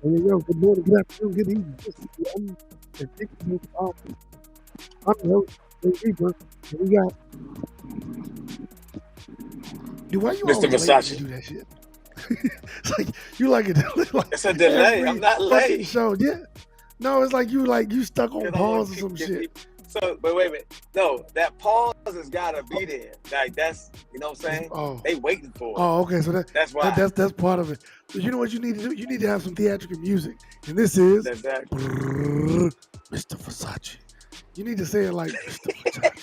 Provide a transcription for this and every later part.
Yo, good morning, good afternoon, good evening. This is the Unpredictable Topic. I'm your host, Jay Reaper, and we got. Dude, why you Mr. always late when you Versace. do that shit? It's like you like it like It's a delay. I'm every not fucking late. show. Yeah. No, it's like you stuck on Because I want pause or to some get shit. people. So, but wait a minute. No, that pause has got to be there. Like, that's, you know what I'm saying? Oh. They waiting for it. Oh, okay. So That's why. that's part of it. So you know what you need to do? You need to have some theatrical music. And this is Exactly. Mr. Versace. You need to say it like Mr. Versace.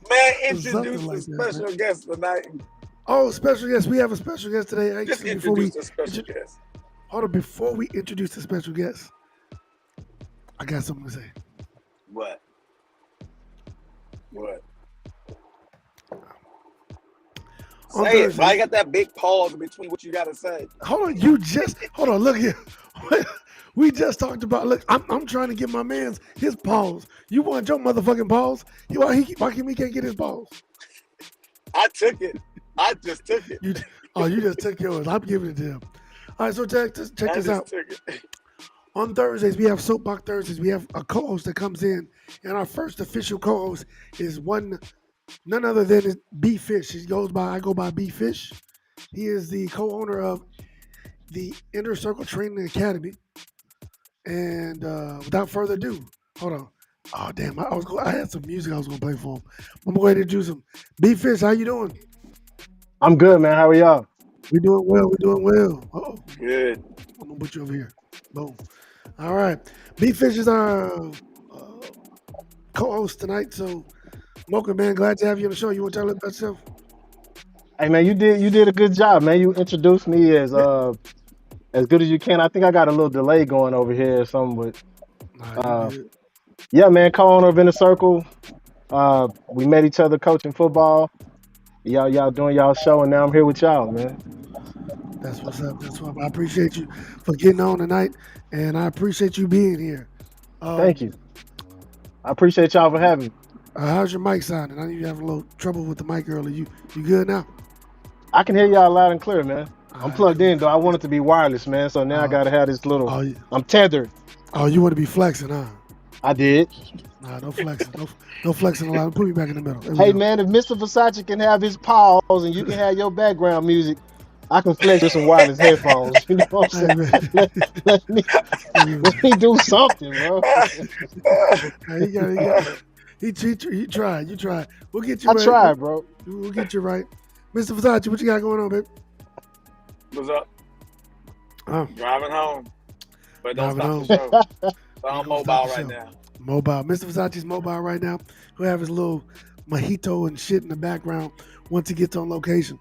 Man, Something introduce like the that, man. special guest tonight. Oh, special guest. We have a special guest today. Just Actually, before we introduce the special guest. hold on, before we introduce the special guest, I got something to say. What? What? On Say it. Thursday- Why you got that big pause between what you got to say? Hold on, hold on. Look here. We just talked about. Look, I'm trying to get my man's his pause. You want your motherfucking pause? Why he can't get his pause? I took it. I just took it. You just took yours. I'm giving it to him. All right, so check I this just out. took it. On Thursdays, we have Soapbox Thursdays. We have a co-host that comes in, and our first official co-host is none other than B Fish. I go by B Fish. He is the co-owner of the Inner Circle Training Academy. And without further ado, hold on. Oh damn! I had some music I was gonna play for him. I'm gonna go ahead and introduce him. B Fish, how you doing? I'm good, man. How are y'all? We doing well. We doing well. Oh, Good. I'm gonna put you over here. Boom. All right. B Fish is our co-host tonight. So, Mocha man, glad to have you on the show. You want to tell us about yourself? Hey, man, you did a good job, man. You introduced me as good as you can. I think I got a little delay going over here or something, but Nah, you good. yeah, man. Co-owner of Inner Circle. We met each other coaching football. Y'all doing y'all show, and now I'm here with y'all, man. That's what's up. That's what I appreciate you for getting on tonight, and I appreciate you being here. Thank you. I appreciate y'all for having me. How's your mic sounding? I knew you having a little trouble with the mic earlier. You good now? I can hear y'all loud and clear, man. I'm Alright, plugged cool. in though. I want it to be wireless, man. So now I gotta have this little. I'm tethered. Oh, you want to be flexing, huh? I did. Nah, no flexing. No flexing allowed. Put me back in the middle. There we Hey, go. man, if Mr. Versace can have his pause and you can have your background music, I can flex with some wireless headphones. You know what I'm Hey, saying? man. Let me do something, bro. Hey, he tried. You tried. We'll get you I right. tried, bro. We'll get you right. Mr. Versace, what you got going on, babe? What's up? Oh, Driving home. But don't Driving stop the show. So Don't I'm stop mobile the right show. now. Mobile. Mr. Versace's mobile right now. He'll have his little mojito and shit in the background once he gets on location.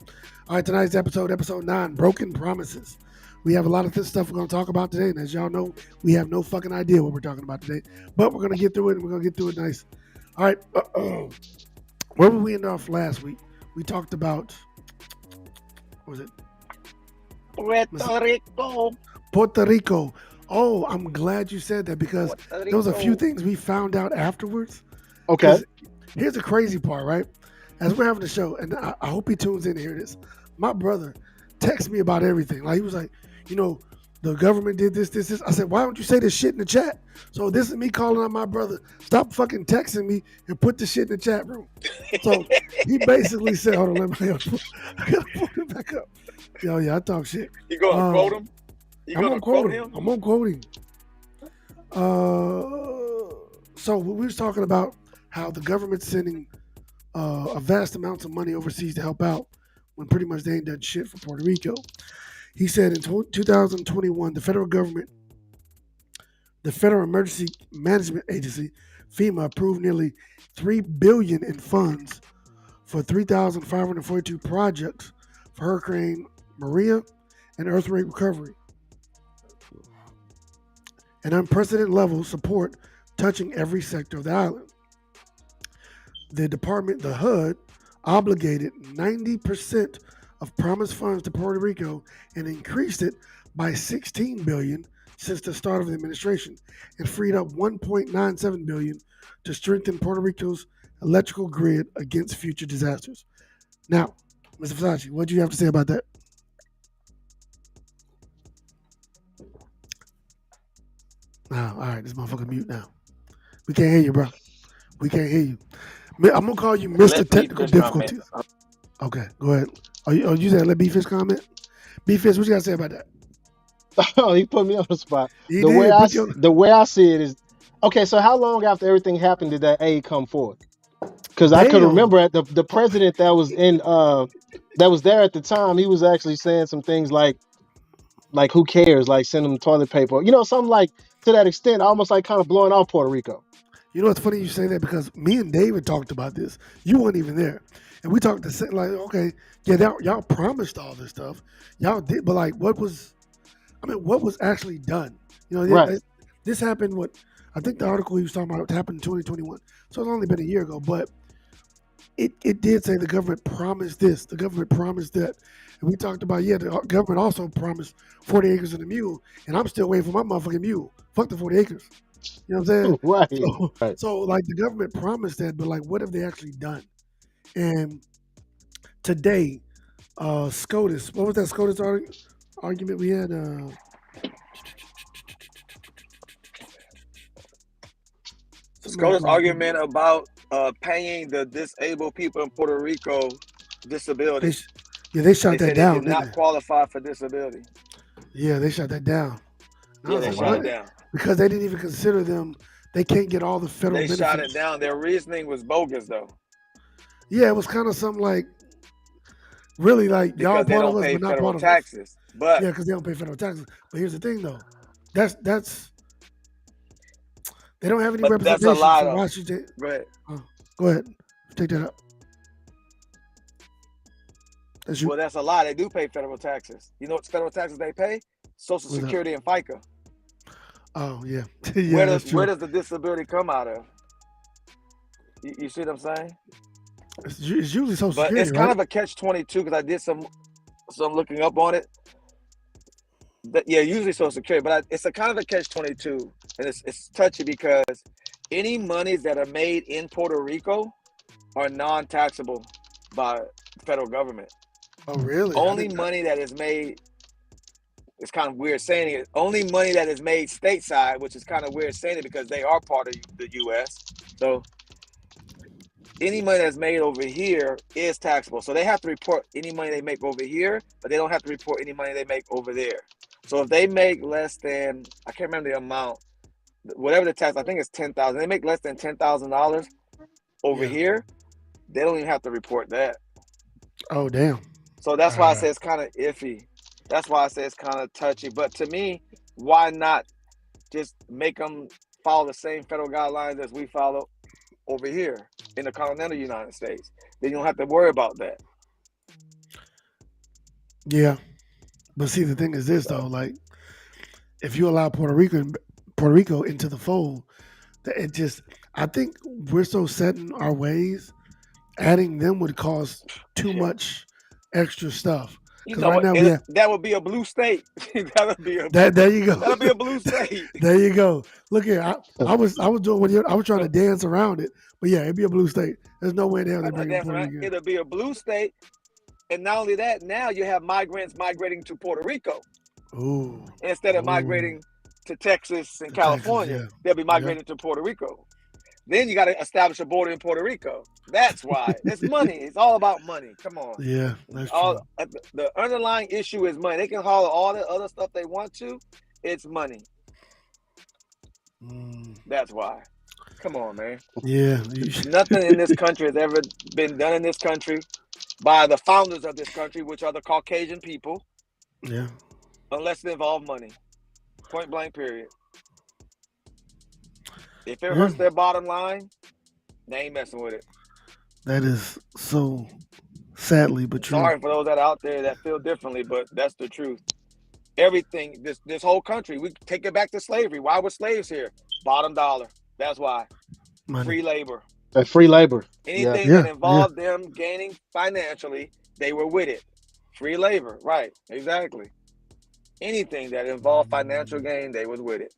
All right, tonight's episode 9, Broken Promises. We have a lot of this stuff we're going to talk about today, and as y'all know, we have no fucking idea what we're talking about today, but we're going to get through it, and we're going to get through it nice. All right, where did we end off last week? We talked about, what was it? Puerto Rico. Puerto Rico. Oh, I'm glad you said that because there was a few things we found out afterwards. Okay. 'Cause here's the crazy part, right? As we're having the show, and I hope he tunes in to hear this. My brother texted me about everything. Like he was like, the government did this. I said, why don't you say this shit in the chat? So this is me calling out my brother. Stop fucking texting me and put the shit in the chat room. So he basically said, hold on, I gotta put it back up. Yo, yeah, I talk shit. You gonna quote him? You I'm gonna quote him. him? I'm gonna quote him. So we was talking about how the government's sending a vast amounts of money overseas to help out when pretty much they ain't done shit for Puerto Rico. He said in 2021, the federal government, the Federal Emergency Management Agency, FEMA, approved nearly $3 billion in funds for 3,542 projects for Hurricane Maria and earthquake recovery. An unprecedented level of support touching every sector of the island. The HUD, obligated 90% of promised funds to Puerto Rico and increased it by $16 billion since the start of the administration and freed up $1.97 billion to strengthen Puerto Rico's electrical grid against future disasters. Now, Mr. Versace, what do you have to say about that? All right, this motherfucker mute now. We can't hear you, bro. We can't hear you. I'm gonna call you Mr. Let Technical B-Fish comment. Difficulties. Okay, go ahead. You said let B-Fish comment? B-Fish, what you gotta say about that? Oh, he put me on the spot. He The did way I put you on. the way I see it is, okay. So how long after everything happened did that aid come forth? Because I could Damn. remember at the president that was that was there at the time, he was actually saying some things like who cares, like send them toilet paper, something like to that extent, almost like kind of blowing off Puerto Rico. You know what's funny you say that, because me and David talked about this. You weren't even there, and we talked like, okay, yeah, y'all promised all this stuff, y'all did, but like, what was actually done? Right. This happened. I think the article he was talking about happened in 2021, so it's only been a year ago, but it did say the government promised this, the government promised that, and we talked about, yeah, the government also promised 40 acres and a mule, and I'm still waiting for my motherfucking mule. Fuck the 40 acres. You know what I'm saying? Right. Right. So like the government promised that, but like, what have they actually done? And today, SCOTUS, what was that SCOTUS argument we had? SCOTUS argument about paying the disabled people in Puerto Rico disability. They shot that down. They did not qualify for disability. Yeah, they shot that down. Yeah, they shot it down. Because they didn't even consider them. They can't get all the federal benefits. They shot it down. Their reasoning was bogus, though. Yeah, it was kind of something like, really, like, y'all part of us, but not part of taxes. But yeah, because they don't pay federal taxes. But here's the thing, though. That's they don't have any representation. That's a lie, so why should they? Go ahead. Go ahead. Take that up. Well, that's a lie. They do pay federal taxes. You know what federal taxes they pay? Social Security and FICA. Oh, yeah. Where does the disability come out of? You see what I'm saying? It's usually Social Security, but it's kind of a catch-22, because I did some looking up on it. Yeah, usually Social Security, but it's a kind of a catch-22, and it's touchy because any monies that are made in Puerto Rico are non-taxable by the federal government. Oh, really? Only money that is made, it's kind of weird saying it, only money that is made stateside, which is kind of weird saying it because they are part of the U.S. So any money that's made over here is taxable. So they have to report any money they make over here, but they don't have to report any money they make over there. So if they make less than, I can't remember the amount, whatever the tax, I think it's $10,000. They make less than $10,000 over here, they don't even have to report that. Oh, damn. So that's why I say it's kind of iffy. That's why I say it's kind of touchy. But to me, why not just make them follow the same federal guidelines as we follow over here in the continental United States? Then you don't have to worry about that. Yeah. But see, the thing is this, though, like, if you allow Puerto Rico into the fold, I think we're so set in our ways, adding them would cause too much extra stuff. You know, right now that would be a blue state. There you go. That'll be a blue state. There you go. Look here, I was doing I was trying to dance around it, but yeah, it'd be a blue state. There's no way in hell they bring Puerto Rico. It'll be a blue state, and not only that, now you have migrants migrating to Puerto Rico. Ooh. Instead of migrating to Texas and California, they'll be migrating to Puerto Rico. Then you got to establish a border in Puerto Rico. That's why. It's money. It's all about money. Come on. Yeah, that's true. The underlying issue is money. They can haul all the other stuff they want to. It's money. That's why. Come on, man. Yeah. Nothing in this country has ever been done in this country by the founders of this country, which are the Caucasian people. Yeah. Unless it involves money. Point blank, period. If it hurts their bottom line, they ain't messing with it. That is so sadly but true. Sorry for those that are out there that feel differently, but that's the truth. Everything, this whole country, we take it back to slavery. Why were slaves here? Bottom dollar. That's why. Money. Free labor. Free labor. Anything that involved them gaining financially, they were with it. Free labor. Right. Exactly. Anything that involved financial gain, they was with it.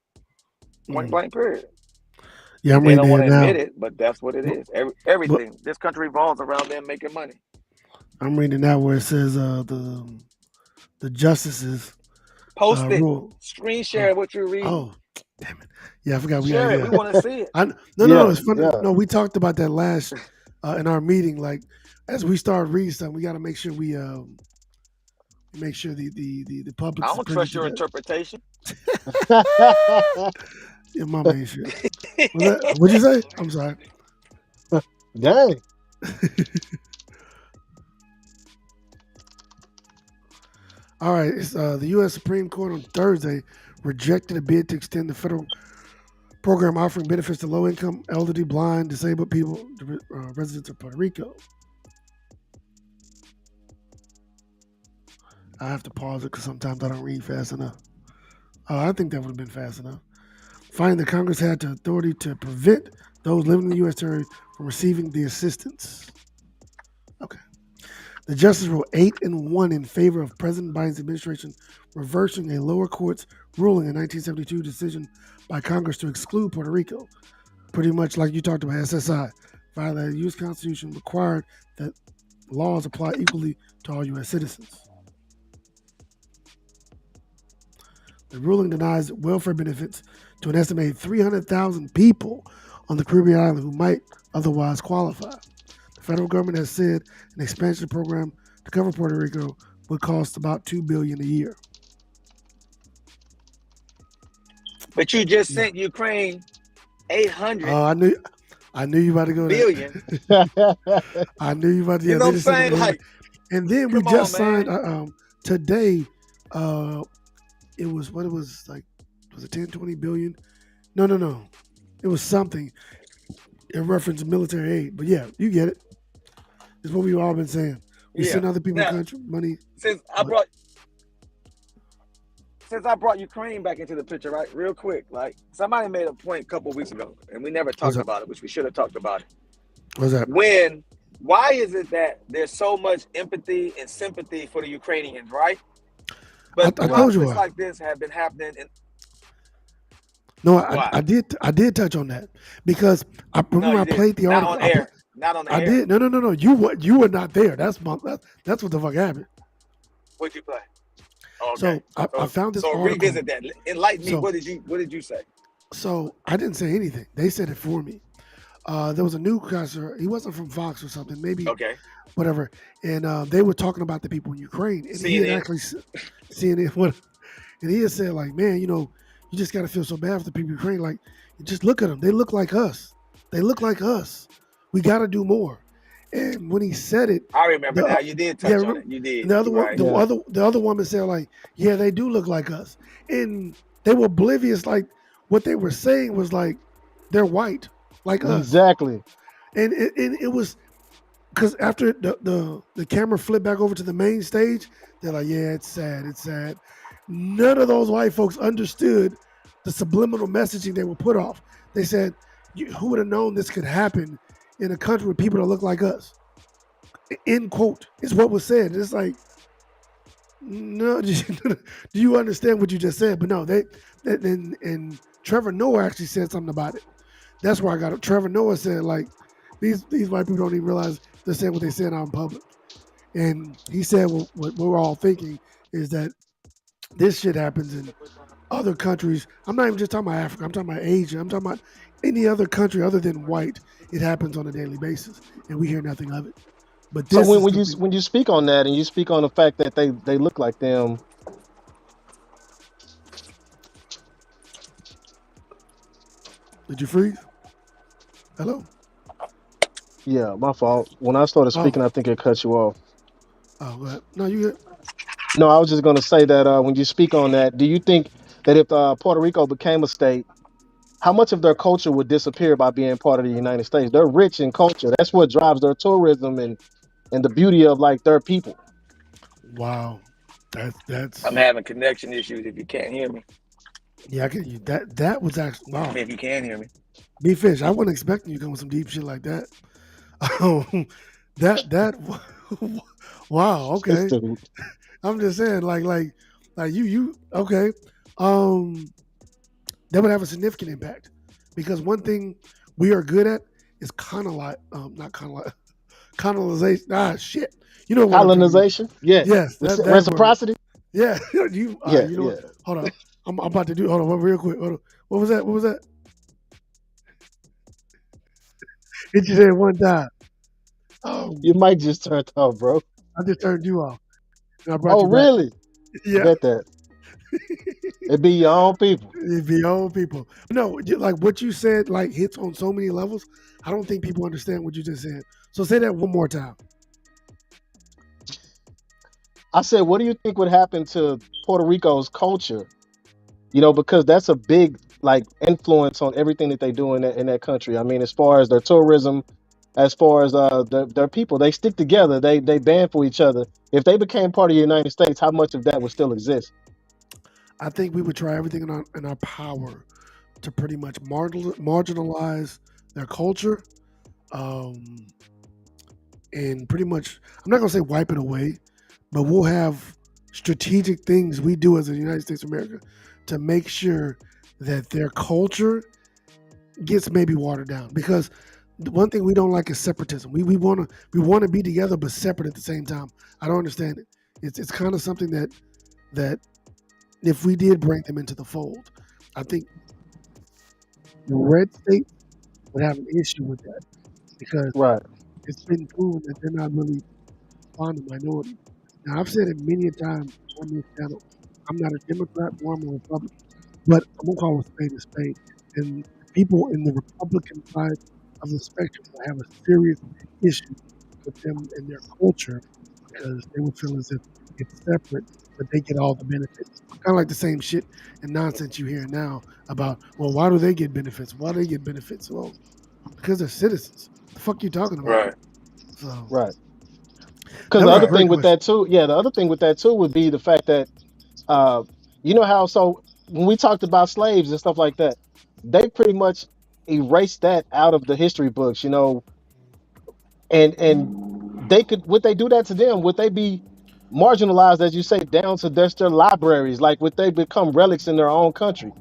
Point blank, period. Yeah, they don't want to admit it, but that's what it is. Everything. This country revolves around them making money. I'm reading now where it says the justices post it. Screen share what you read. Oh, Damn it. Yeah, I forgot. Share it. We want to see it. No. It's funny. Yeah. No, we talked about that last in our meeting. Like, as we start reading something, we got to make sure we make sure the public I is don't privy trust to your that. interpretation. Yeah, mama ain't shit. What'd you say? I'm sorry. Dang. All right. It's, the U.S. Supreme Court on Thursday rejected a bid to extend the federal program offering benefits to low-income, elderly, blind, disabled people, residents of Puerto Rico. I have to pause it because sometimes I don't read fast enough. I think that would have been fast enough. Finding that Congress had the authority to prevent those living in the U.S. territory from receiving the assistance. Okay. The justice ruled 8-1 in favor of President Biden's administration, reversing a lower court's ruling in 1972 decision by Congress to exclude Puerto Rico. Pretty much like you talked about, SSI, violated the U.S. Constitution, required that laws apply equally to all U.S. citizens. The ruling denies welfare benefits to an estimated 300,000 people on the Caribbean island who might otherwise qualify. The federal government has said an expansion program to cover Puerto Rico would cost about $2 billion a year. But you just sent Ukraine 800 I knew you about to go billion. there. I knew you about to. You know what I'm saying? Like, and then we come just on, signed today. It was what it was like. Was it 10, 20 billion? No. It was something in reference to military aid. But yeah, you get it. It's what we've all been saying. We Yeah. send other people Now, country money. since I brought Ukraine back into the picture, right? Real quick, like somebody made a point a couple weeks ago, and we never talked that? about it, which we should have talked about it. What's that? Why is it that there's so much empathy and sympathy for the Ukrainians, right? But I told you conflicts why. like this have been happening. No, Why? I did touch on that because I No, remember you I played didn't. the Not article. on air. Not on the I air. did. No. You were not there. That's what the fuck happened. What'd you play? Oh, So okay. I found this So article. revisit that. Enlighten me. So- What did you say? So I didn't say anything. They said it for me. There was a newscaster. He wasn't from Fox or something, maybe Okay. whatever. And they were talking about the people in Ukraine. And he had CNN. actually CNN. And he had said, like, man, you just got to feel so bad for the people in Ukraine. Like, just look at them. They look like us. We got to do more. And when he said it, I remember The- now. You did touch on it. You did. and the other You're one, right. the other woman said, like, yeah, they do look like us. And they were oblivious. Like, what they were saying was like, they're white, like us. Exactly. And it was because after the camera flipped back over to the main stage, they're like, yeah, it's sad. None of those white folks understood the subliminal messaging they were put off. They said, who would have known this could happen in a country with people that look like us? End quote is what was said. It's like, no, do you understand what you just said? But no, and Trevor Noah actually said something about it. That's where I got it. Trevor Noah said, like, these white people don't even realize they're saying what they said out in public. And he said what we're all thinking is that this shit happens in other countries. I'm not even just talking about Africa. I'm talking about Asia. I'm talking about any other country other than white. It happens on a daily basis, and we hear nothing of it. But So this when is when you speak on that and you speak on the fact that they look like them, did you freeze? Hello? yeah, my fault. When I started Oh. speaking, I think it cut you off. Oh, go ahead. No, you good. No, I was just going to say that when you speak on that, do you think that if Puerto Rico became a state, how much of their culture would disappear by being part of the United States? They're rich in culture. That's what drives their tourism and the beauty of like their people. Wow, that's I'm having connection issues. If you can't hear me, yeah. I can. That was actually wow. if you can hear me, B-Fish, I wasn't expecting you to come with some deep shit like that. That wow. Okay, It's the- I'm just saying, like you okay. That would have a significant impact because one thing we are good at is not colonization. Shit. You know what? colonization. Yeah. Yes, that word. Reciprocity. Yeah, you know Yeah. what? Hold on. I'm about to do. Hold on, real quick. Hold on. What was that? What was that? Hit your head one time. Oh, Your mic just turned off, bro. I just turned you off and I brought Oh, you back. really? Yeah, Bet that. It be your own people. it'd be old people. No, like what you said, like hits on so many levels. I don't think people understand what you just said. So say that one more time. I said, what do you think would happen to Puerto Rico's culture? You know, because that's a big like influence on everything that they do in that country. I mean, as far as their tourism, as far as their people, they stick together. They band for each other. If they became part of the United States, how much of that would still exist? I think we would try everything in our power to pretty much marginalize their culture, um, and pretty much, I'm not gonna say wipe it away, but we'll have strategic things we do as the United States of America to make sure that their culture gets maybe watered down. Because the one thing we don't like is separatism. We wanna be together but separate at the same time. I don't understand it. It's kind of something that if we did bring them into the fold, I think the red state would have an issue with that because Right. it's been proven that they're not really fond of minorities. Now, I've said it many a time on this channel. I'm not a Democrat or I'm a Republican, but I'm gonna call a spade a spade. And people in the Republican side of the spectrum will have a serious issue with them and their culture because they would feel as if it's separate, but they get all the benefits. Kind of like the same shit and nonsense you hear now about, well, why do they get benefits? Why do they get benefits? Well, because they're citizens. The fuck you talking about? Right. So Right. Because that the was a other great thing with question. that too, yeah, the other thing with that too would be the fact that uh, you know how so when we talked about slaves and stuff like that, they pretty much erased that out of the history books, you know, and they could would they do that to them? Would they be marginalized, as you say, down to their libraries? Like would they become relics in their own country?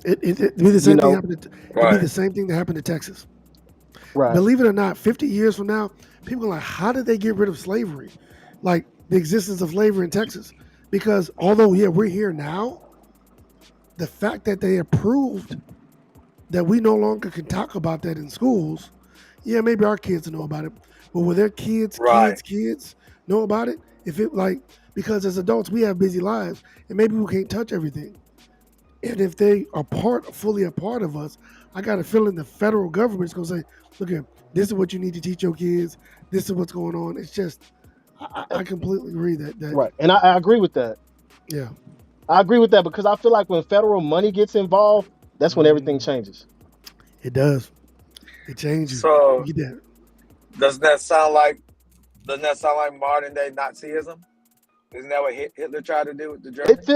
It'd be the You same thing know, happened. It'd be Right. the same thing that happened to Texas. right, Believe it or not, 50 years from now, people are like, how did they get rid of slavery? Like the existence of slavery in Texas. Because although, yeah, we're here now, the fact that they approved that we no longer can talk about that in schools, yeah, maybe our kids know about it. But will their Right. kids know about it? If it like, because as adults, we have busy lives and maybe we can't touch everything. And if they are fully a part of us, I got a feeling the federal government's gonna say, "Look here, this is what you need to teach your kids. This is what's going on." It's just, I completely agree that right. And I agree with that. yeah, I agree with that because I feel like when federal money gets involved, that's when everything mm, changes. it does. It changes. You So get that. doesn't that sound like modern day Nazism? Isn't that what Hitler tried to do with the Germany?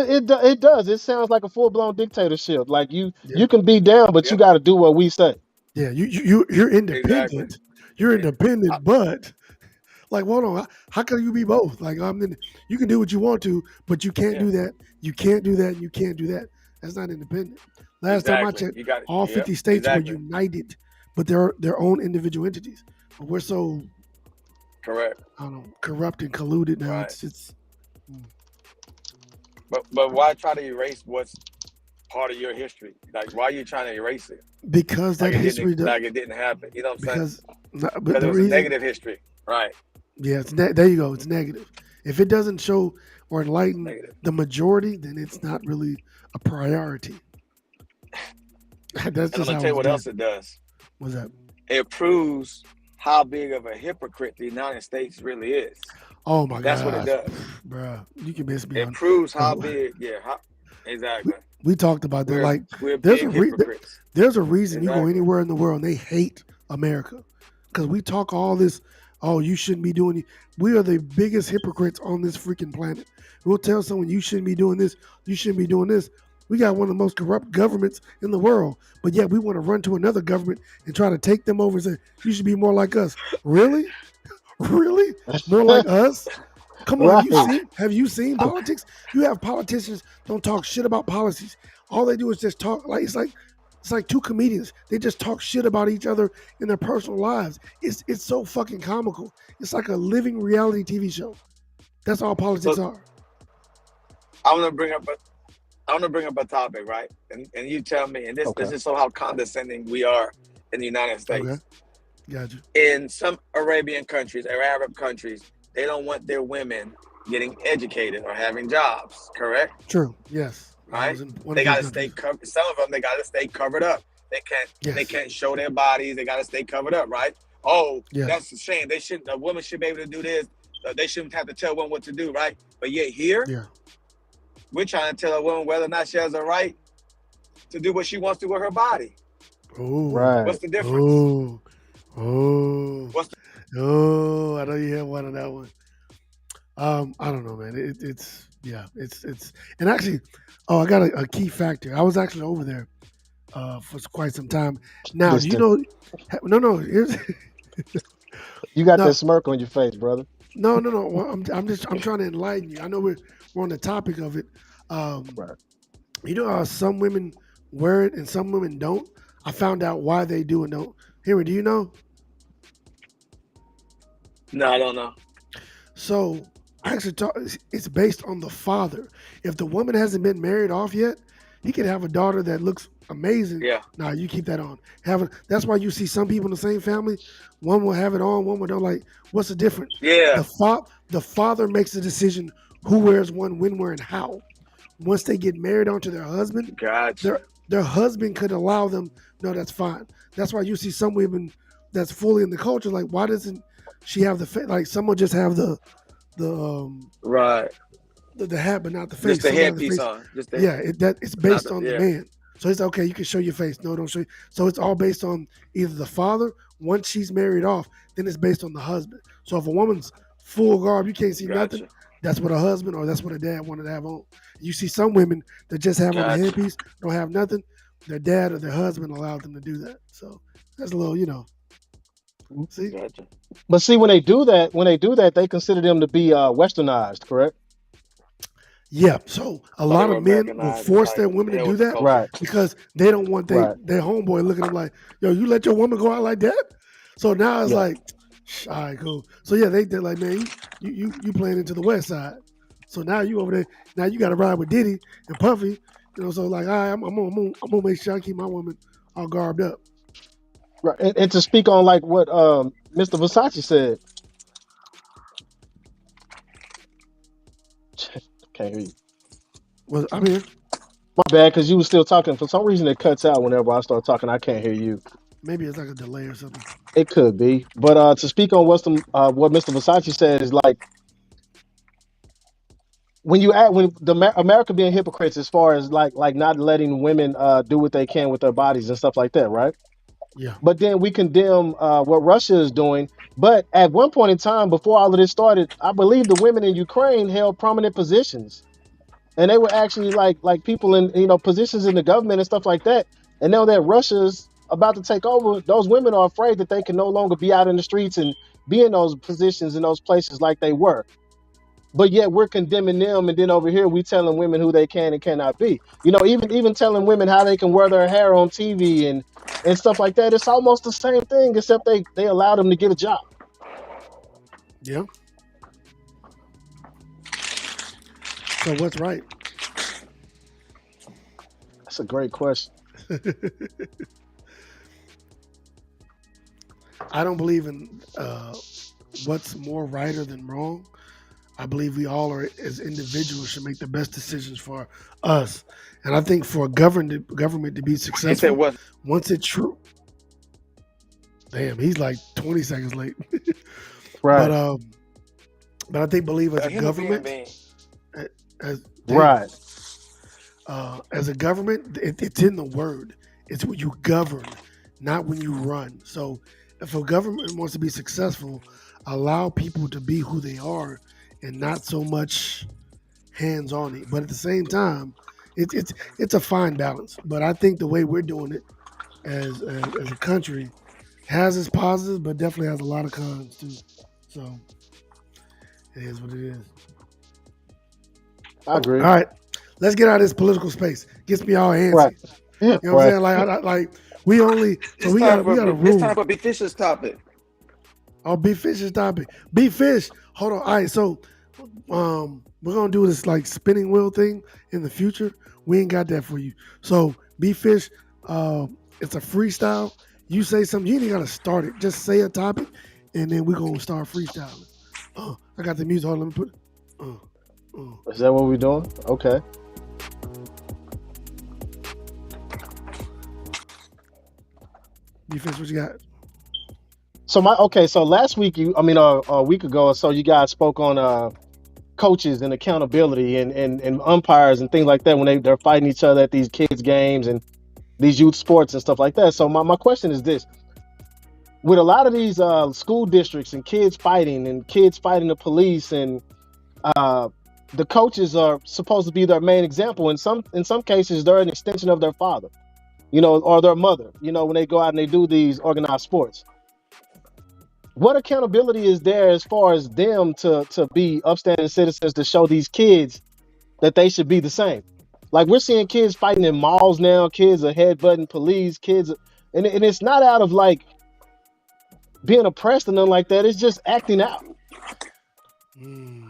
It does. It sounds like a full blown dictatorship. Like Yeah, you can be down, but you Yep. got to do what we say. yeah. You're Exactly. independent. You're Yeah. I, independent, but like, hold on. How can you be both? Like, you can do what you want to, but you can't yeah. do that. You can't do that. And you can't do that. That's not independent. Last time I Exactly. checked, You got it. all Yep. 50 states were Exactly. united, but they're their own individual entities. But we're so, Correct. I don't know, corrupt and colluded now. Right. It's But why try to erase what's part of your history? Like why are you trying to erase it? because that history, Like it didn't happen. You know what I'm saying? because, but Because it the was a reason, negative history. Right. yeah, there you go. It's negative. If it doesn't show or enlighten Negative. the majority, then it's not really a priority. That's And I'm just gonna how tell you it's what been. else it does. What's that? It proves how big of a hypocrite the United States really is. Oh my That's what it gosh, does. bruh, you can miss me It on. proves how 'Cause big. Yeah. Exactly. we talked about that. Like, We're there's a big hypocrites. there's a reason you go Exactly. anywhere in the world and they hate America, because we talk all this. Oh, you shouldn't be doing. We are the biggest hypocrites on this freaking planet. We'll tell someone you shouldn't be doing this. You shouldn't be doing this. We got one of the most corrupt governments in the world, but yet we want to run to another government and try to take them over and say you should be more like us. Really, really, more like us? Come on, Right. have you seen politics? You have politicians don't talk shit about policies. All they do is just talk like it's like two comedians. They just talk shit about each other in their personal lives. It's so fucking comical. It's like a living reality TV show. That's all politics So are. I'm gonna bring up I'm gonna bring up a topic, right? And you tell me, and this Okay. is so how condescending we are in the United Okay, States. gotcha. In some Arabian countries or Arab countries, they don't want their women getting educated or having jobs, correct? True. Yes, I Right? was in one of They these gotta stay countries. covered. Some of them they gotta stay covered up. They Yes, can't show their bodies. They gotta stay covered up, right? Oh, yes, that's a shame. They shouldn't. A woman should be able to do this. They shouldn't have to tell one what to do, right? But yet here, yeah. we're trying to tell a woman whether or not she has a right to do what she wants to with her body. Oh, Right. What's the difference? oh, oh, What's the oh. I know you have one on that one. I don't know, man. It's and actually, oh, I got a key factor. I was actually over there for quite some time. Now, do you Distant. know? No. Here's You got that no, smirk on your face, brother. no. Well, I'm trying to enlighten you. I know we're on the topic of it. Um, Right. you know how some women wear it and some women don't. I found out why they do and don't. Henry, do you know? No, I don't know. So I actually talk. It's based on the father. If the woman hasn't been married off yet, he could have a daughter that looks amazing. Yeah. Nah, you keep that on. That's why you see some people in the same family. One will have it on, one will don't. Like, what's the difference? Yeah. The father makes the decision who wears one, when, where, and how. Once they get married onto their husband, Gotcha. their husband could allow them. No, that's fine. That's why you see some women that's fully in the culture. Like, why doesn't she have the face? Like, some will just have the Right. the hat, but not the face. Just the Some have the headpiece face. on. Just the Yeah, it's based not the on the yeah. man. So it's okay. You can show your face. No, don't show. So it's all based on either the father. Once she's married off, then it's based on the husband. So if a woman's full garb, you can't see nothing. Gotcha. That's what a husband or that's what a dad wanted to have on. You see some women that just have on a Gotcha. headpiece, don't have nothing. Their dad or their husband allowed them to do that. So that's a little, see. Gotcha. But see, when they do that, they consider them to be westernized, correct? Yeah, so a So they lot were of men will Americanized and force like their women to hell do with the that culture. Right. because they don't want Right. their homeboy looking at them like, yo, you let your woman go out like that? So now it's Yeah. like, all right, cool. So yeah, they're like, man, you playing into the west side. So now you over there, now you got to ride with Diddy and Puffy, so like, all right, I'm gonna make sure I keep my woman all garbed up. Right. And to speak on like what Mr. Versace said. Can't hear you. Well, I'm here. My bad, because you was still talking. For some reason, it cuts out whenever I start talking. I can't hear you. Maybe it's like a delay or something. It could be, but to speak on what Mr. Versace said is like when America being hypocrites as far as like not letting women do what they can with their bodies and stuff like that, right? Yeah. But then we condemn what Russia is doing. But at one point in time, before all of this started, I believe the women in Ukraine held prominent positions, and they were actually like people in positions in the government and stuff like that. And now that Russia's about to take over, those women are afraid that they can no longer be out in the streets and be in those positions in those places like they were. But yet we're condemning them, and then over here we telling women who they can and cannot be. Even telling women how they can wear their hair on TV and stuff like that. It's almost the same thing, except they allow them to get a job. Yeah. So what's right? That's a great question. I don't believe in what's more righter than wrong. I believe we all are, as individuals, should make the best decisions for us. And I think for a government to be He said successful, what? once it's true. Damn, he's like 20 seconds late. Right. But I think believe as a human government, being. as Right. as a government, it's in the word. It's when you govern, not when you run. So if a government wants to be successful, allow people to be who they are and not so much hands on it. But at the same time, it's a fine balance. But I think the way we're doing it as a country has its positives, but definitely has a lot of cons too. So it is what it is. I agree. All right, let's get out of this political space. Gets me all antsy. Right. You know what I'm saying? Like we only so we got a It's rule. time for Big Fish's topic. Oh, Beef Fish's topic. Beef Fish. Hold on. All right. So, we're gonna do this like spinning wheel thing in the future. We ain't got that for you. So B Fish, it's a freestyle. You say something, you ain't gotta start it. Just say a topic, and then we're gonna start freestyling. I got the music. Hold on, let me put. Is that what we're doing? Okay. B Fish, what you got? So last week a week ago or so, you guys spoke on coaches and accountability and umpires and things like that when they're fighting each other at these kids games and these youth sports and stuff like that. So my question is this: with a lot of these school districts and kids fighting the police and uh, the coaches are supposed to be their main example. In some cases, they're an extension of their father, or their mother. When they go out and they do these organized sports. What accountability is there as far as them to be upstanding citizens to show these kids that they should be the same? Like we're seeing kids fighting in malls now, kids are headbutting police, and it's not out of like being oppressed or nothing like that. It's just acting out.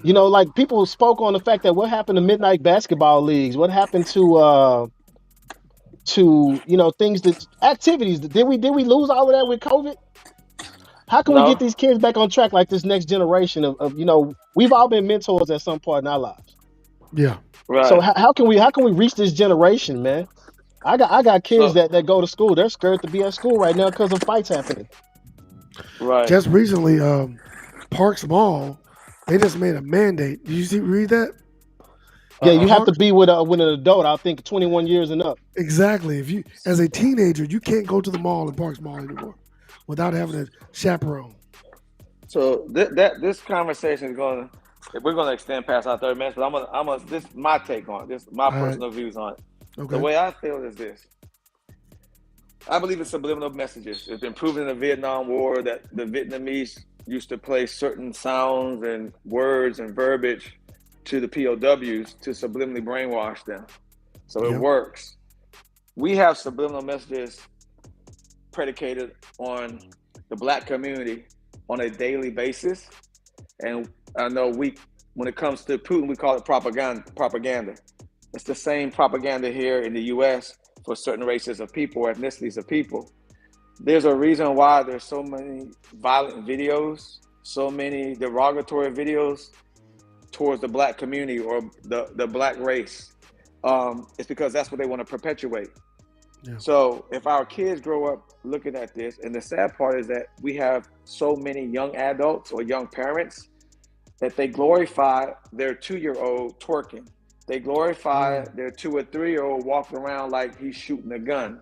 Like people spoke on the fact that what happened to midnight basketball leagues, what happened to things that activities. Did we lose all of that with COVID? How can we get No, these kids back on track like this next generation of we've all been mentors at some point in our lives. Yeah. So right. how can we reach this generation, man? I got kids So that go to school. They're scared to be at school right now because of fights happening. right. Just recently, Parks Mall, they just made a mandate. Did you read that? Yeah, you have to Parks be with an adult. I think 21 years and up. Exactly. If you, as a teenager, you can't go to the mall in Parks Mall anymore without having a chaperone. So this conversation is going to we're going to extend past our 30 minutes, but I'm gonna this is my take on it. This is my All right. personal views on it. The Okay. way I feel is this. I believe in subliminal messages. It's been proven in the Vietnam War that the Vietnamese used to place certain sounds and words and verbiage to the POWs to subliminally brainwash them. So it Yep. works. We have subliminal messages predicated on the black community on a daily basis. And I know when it comes to Putin, we call it propaganda. It's the same propaganda here in the US for certain races of people, ethnicities of people. There's a reason why there's so many violent videos, so many derogatory videos towards the black community or the black race. It's because that's what they want to perpetuate. Yeah. So if our kids grow up looking at this, and the sad part is that we have so many young adults or young parents that they glorify their 2-year-old twerking. They glorify their 2 or 3-year-old walking around like he's shooting a gun.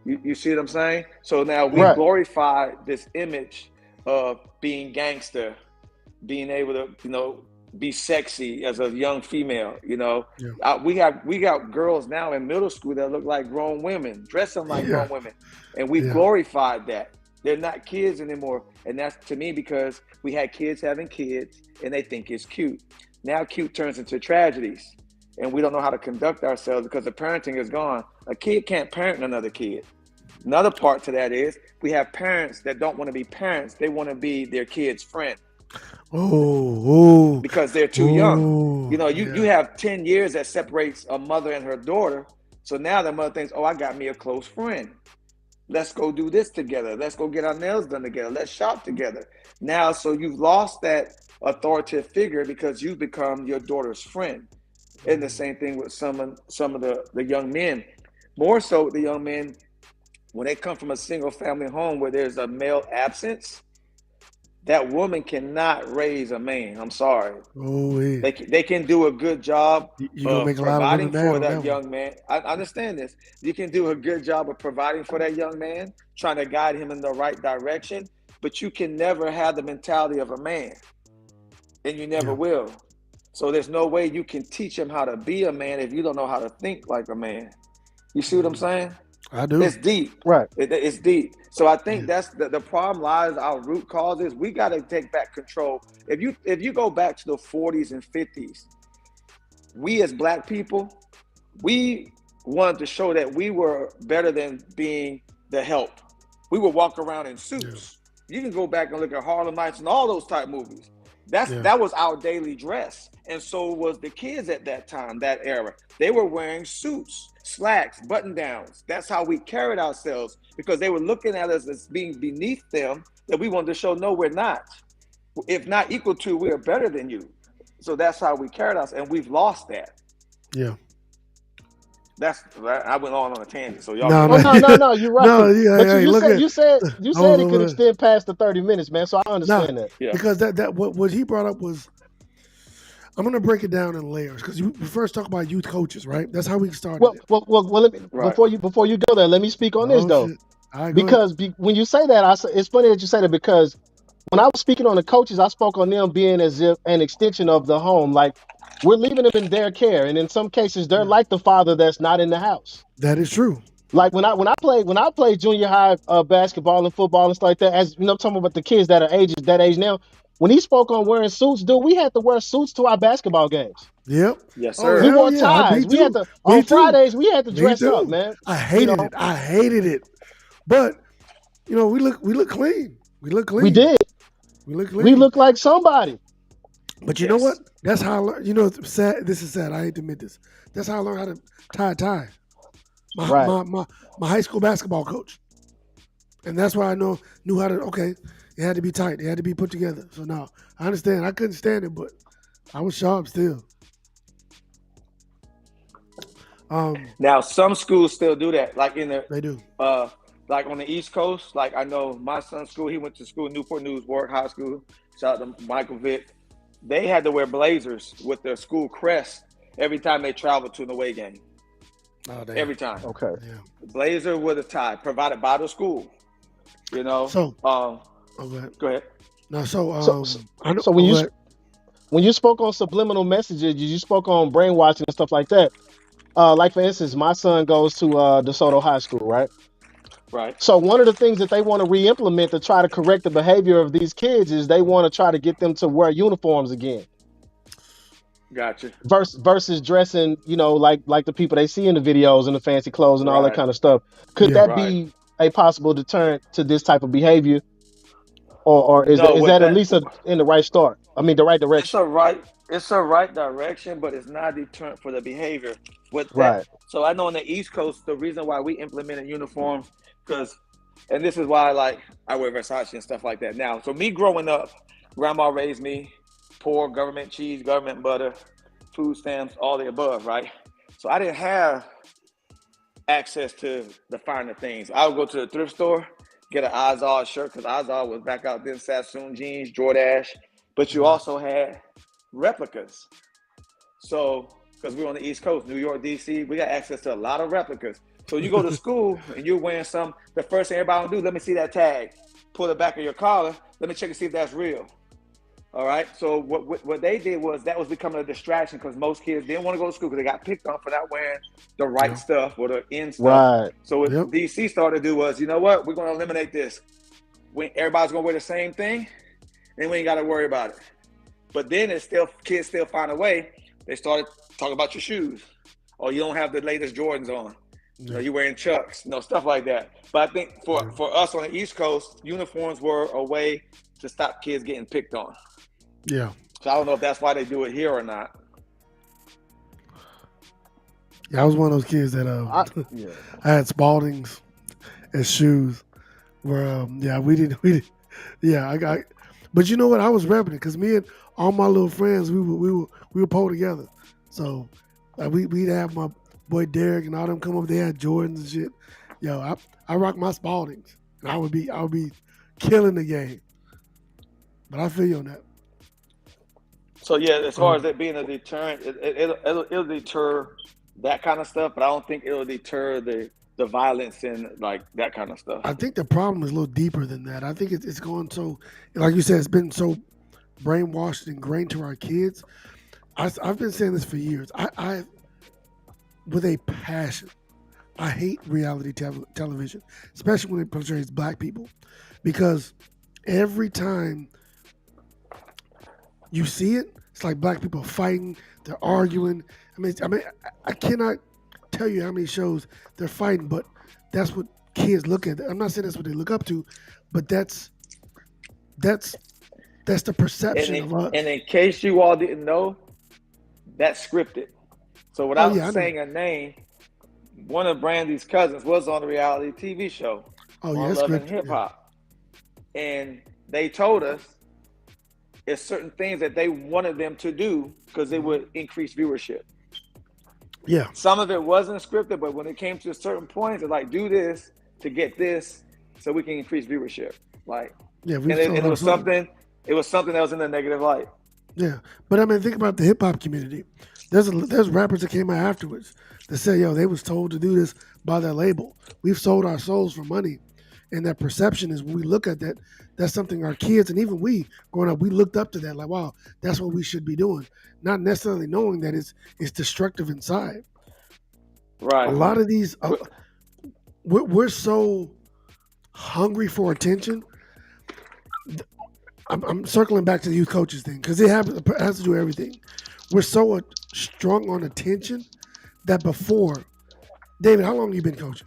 You see what I'm saying? So now we Right. glorify this image of being gangster, being able to, be sexy as a young female. Yeah. We got girls now in middle school that look like grown women, dressing like Yeah. grown women, and we've Yeah. glorified that. They're not kids anymore, and that's to me because we had kids having kids, and they think it's cute. Now cute turns into tragedies, and we don't know how to conduct ourselves because the parenting is gone. A kid can't parent another kid. Another part to that is we have parents that don't want to be parents; they want to be their kid's friend Oh. because they're too young. Yeah. You have 10 years that separates a mother and her daughter. So now the mother thinks, oh, I got me a close friend. Let's go do this together. Let's go get our nails done together. Let's shop together. Now, so you've lost that authoritative figure because you've become your daughter's friend. And the same thing with some of the young men. More so the young men, when they come from a single family home where there's a male absence, that woman cannot raise a man. I'm sorry. Oh. Yeah. They can do a good job You gonna of make a lot of providing women mad for on that that young one. man. I understand this. You can do a good job of providing for that young man, trying to guide him in the right direction, but you can never have the mentality of a man, and you never Yeah. will. So there's no way you can teach him how to be a man if you don't know how to think like a man. You see what I'm saying? I do. It's deep. Right. It's deep. So I think Yeah. that's the problem lies. Our root causes. We got to take back control. If you go back to the 40s and 50s, we as black people, we wanted to show that we were better than being the help. We would walk around in suits. You can go back and look at Harlem Nights and all those type movies. Yeah. That was our daily dress, and so was the kids at that time, that era. They were wearing suits, slacks, button downs. That's how we carried ourselves because they were looking at us as being beneath them. That we wanted to show, no, we're not. If not equal to, we are better than you. So that's how we carried us, and we've lost that. Yeah. I went on a tangent, so y'all No, can. Oh no, you're right. no, yeah, But hey, look at you said I was it could over extend past the 30 minutes, man. So I nah, understand that. Yeah. because that what he brought up was, I'm gonna break it down in layers because we first talk about youth coaches, right? That's how we started Well, it. let me, Right. before you go there, let me speak on this Oh though, shit! All right, go ahead. because when you say that, it's funny that you say that because when I was speaking on the coaches, I spoke on them being as if an extension of the home, like we're leaving them in their care, and in some cases, they're Yeah. like the father that's not in the house. That is true. Like when I played junior high basketball and football and stuff like that, as you know, I'm talking about the kids that are that age now. When he spoke on wearing suits, dude, we had to wear suits to our basketball games. Yep. Yes, Oh sir. We hell wore yeah! Me ties. We had too. to Me on too. Fridays. We had to Me dress up, too. man. I You hated know, it. I hated it. But we look clean. We look clean. we did. We look We clean. look like somebody. But you know Yes. what? That's how I learned. It's sad. This is sad. I hate to admit this. That's how I learned how to tie a tie. Right. My high school basketball coach, and that's why I knew how to. Okay, it had to be tight. It had to be put together. So now I understand. I couldn't stand it, but I was sharp still. Now some schools still do that, like in the They do. like on the East Coast. Like I know my son's school, he went to school Newport News, Warwick High School. Shout out to Michael Vick. They had to wear blazers with their school crest every time they traveled to an away game. Oh, damn. Every time. Okay. Yeah. Blazer with a tie, provided by the school. You know. So, Oh, go ahead. go ahead. No, I know. So when go you ahead. when you spoke on subliminal messages, you spoke on brainwashing and stuff like that. Like for instance, my son goes to DeSoto High School, right? Right. So one of the things that they want to re-implement to try to correct the behavior of these kids is they want to try to get them to wear uniforms again, Gotcha. versus dressing, like the people they see in the videos and the fancy clothes and all that Right. kind of stuff. Could Yeah. that Right. be a possible deterrent to this type of behavior, or is No, with that at that, least in the right start? I mean, the right direction. it's a right direction, but it's not a deterrent for the behavior. With that, Right. so I know on the East Coast, the reason why we implemented uniforms, and this is why I wear Versace and stuff like that now. So me growing up, grandma raised me poor, government cheese, government butter, food stamps, all the above, right? So I didn't have access to the finer things. I would go to the thrift store, get an Izod shirt because Izod was back out then, Sassoon jeans, Jordache, but you also had replicas. So, because we're on the East Coast, New York, DC, we got access to a lot of replicas. So you go to school and you're wearing the first thing everybody will do, let me see that tag. Pull the back of your collar, let me check and see if that's real. All right. So what they did was that was becoming a distraction because most kids didn't want to go to school because they got picked on for not wearing the right stuff or the in stuff. Right. So what DC started to do was, you know what? We're going to eliminate this. Everybody's going to wear the same thing, then we ain't got to worry about it. But then kids still find a way. They started talking about your shoes. Or you don't have the latest Jordans on. Yeah. You're wearing Chucks, stuff like that. But I think for us on the East Coast, uniforms were a way to stop kids getting picked on. Yeah. So I don't know if that's why they do it here or not. Yeah, I was one of those kids that I had Spaldings as shoes. Where we didn't. Yeah, I got. But you know what? I was repping it because me and all my little friends, we were pulled together. So we'd have my boy Derek and all them come up. They had Jordans and shit. Yo, I rock my Spaldings, and I would be killing the game. But I feel you on that. So yeah, as far as it being a deterrent, it'll deter that kind of stuff, but I don't think it'll deter the violence and like that kind of stuff. I think the problem is a little deeper than that. I think it's going so, like you said, it's been so brainwashed and ingrained to our kids. I've been saying this for years. I with a passion, I hate reality television, especially when it portrays black people, because every time you see it, it's like black people fighting, they're arguing. I mean, I cannot tell you how many shows they're fighting, but that's what kids look at. I'm not saying that's what they look up to, but that's that's the perception of us. And in case you all didn't know, that's scripted. So Oh without yeah, I know. saying a name, one of Brandy's cousins was on a reality TV show Oh yeah, on it's Love and scripted. Hip Yeah. Hop, and they told us it's certain things that they wanted them to do because it would increase viewership. Yeah. Some of it wasn't scripted, but when it came to certain points, it's like, do this to get this so we can increase viewership. Like, Yeah, and we've it, sold and our soul. it was something that was in a negative light. Yeah, but I mean, think about the hip hop community. There's rappers that came out afterwards that say, yo, they was told to do this by their label. We've sold our souls for money, and that perception is when we look at that, that's something our kids and even we growing up, we looked up to that. Like, wow, that's what we should be doing, not necessarily knowing that it's destructive inside. A Right. lot of these, we're so hungry for attention. I'm circling back to the youth coaches thing because it has to do everything. We're so strong on attention that before, David, how long have you been coaching?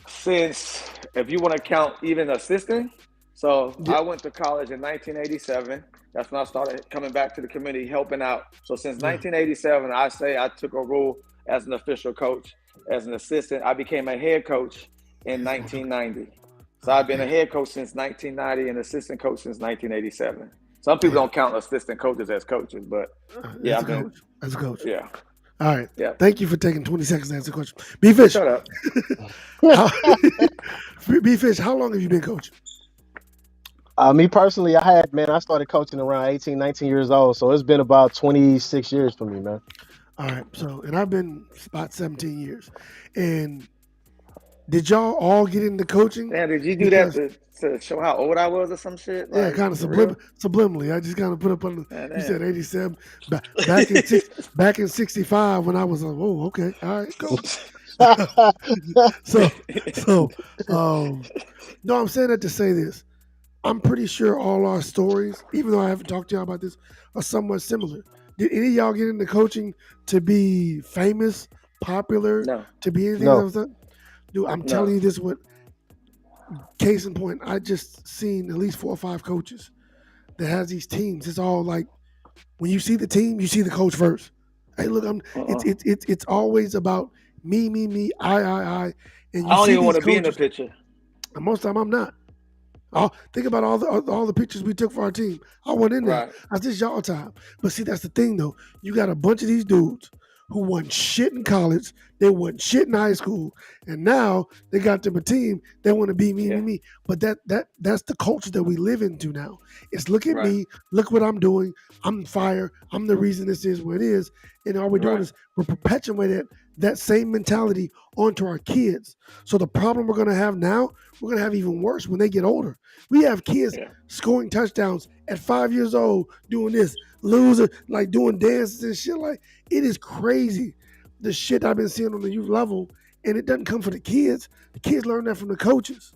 Since, if you want to count even assistant, so Yeah. I went to college in 1987. That's when I started coming back to the community, helping out. So since Yeah. 1987, I say I took a role as an official coach. As an assistant, I became a head coach in 1990. So I've been a head coach since 1990 and assistant coach since 1987. Some people don't count assistant coaches as coaches, but yeah, As I've a been, coach. As a coach. yeah, All right. yeah. Thank you for taking 20 seconds to answer the question. B-Fish, Shut up. B-Fish, how long have you been coaching? Me personally, I started coaching around 18, 19 years old. So it's been about 26 years for me, man. All right. So, and I've been about 17 years. And did y'all all get into coaching? Damn, did you do Because, that to show how old I was or some shit? yeah, Like, kind of for real? subliminally. I just kind of put up on the, Man, you said damn. 87. Back in 65 when I was like, whoa, okay. All right, coach. So, no, I'm saying that to say this. I'm pretty sure all our stories, even though I haven't talked to y'all about this, are somewhat similar. Did any of y'all get into coaching to be famous, popular, No, to be anything No. else? Dude, I'm telling no. you this with case in point. I just seen at least 4 or 5 coaches that has these teams. It's all like when you see the team, you see the coach first. Hey, look, it's always about me, I, and I you don't see even want these to be in the coaches. picture. And most of the time, I'm not. Think about all the pictures we took for our team. I wasn't in there. Right. That's just y'all time. But see, that's the thing though. You got a bunch of these dudes who wasn't shit in college, they wasn't shit in high school, and now they got them a team. They want to be me, Yeah. me, me. But that's the culture that we live into now. It's look at Right. me, look what I'm doing. I'm fire. I'm the reason this is what it is. And all we're doing Right. is we're perpetuating that same mentality onto our kids. So the problem we're gonna have now, we're gonna have even worse when they get older. We have kids Yeah. scoring touchdowns at 5 years old, doing this, losing, like doing dances and shit. Like it is crazy, the shit I've been seeing on the youth level, and it doesn't come from the kids. The kids learn that from the coaches.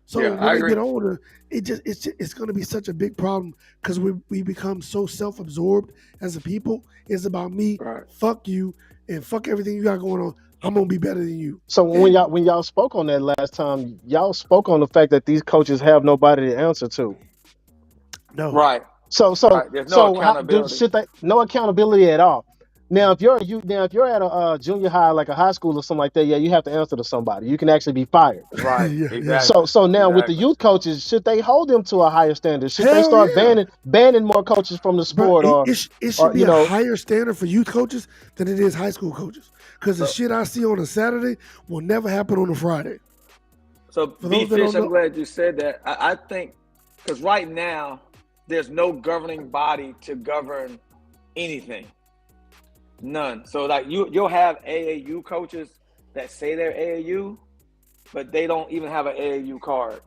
So Yeah, when I they agree. get older, it's going to be such a big problem because we become so self-absorbed as a people. It's about me, Right. fuck you, and fuck everything you got going on. I'm gonna be better than you. So when y'all spoke on that last time, y'all spoke on the fact that these coaches have nobody to answer to. No. Right. So Right. There's no accountability. should they no accountability at all? Now if you're at a junior high, like a high school or something like that, yeah, you have to answer to somebody. You can actually be fired. Right. Yeah, yeah. Exactly. So now with the Exactly. youth coaches, should they hold them to a higher standard? Should they Hell start yeah. banning more coaches from the Bro, sport it should be you a know higher standard for youth coaches than it is high school coaches. Because the So, shit I see on a Saturday will never happen on a Friday. so For those that B-Fish, don't I'm know, glad you said that. I think because right now there's no governing body to govern anything. None. So like you'll have AAU coaches that say they're AAU, but they don't even have an AAU card.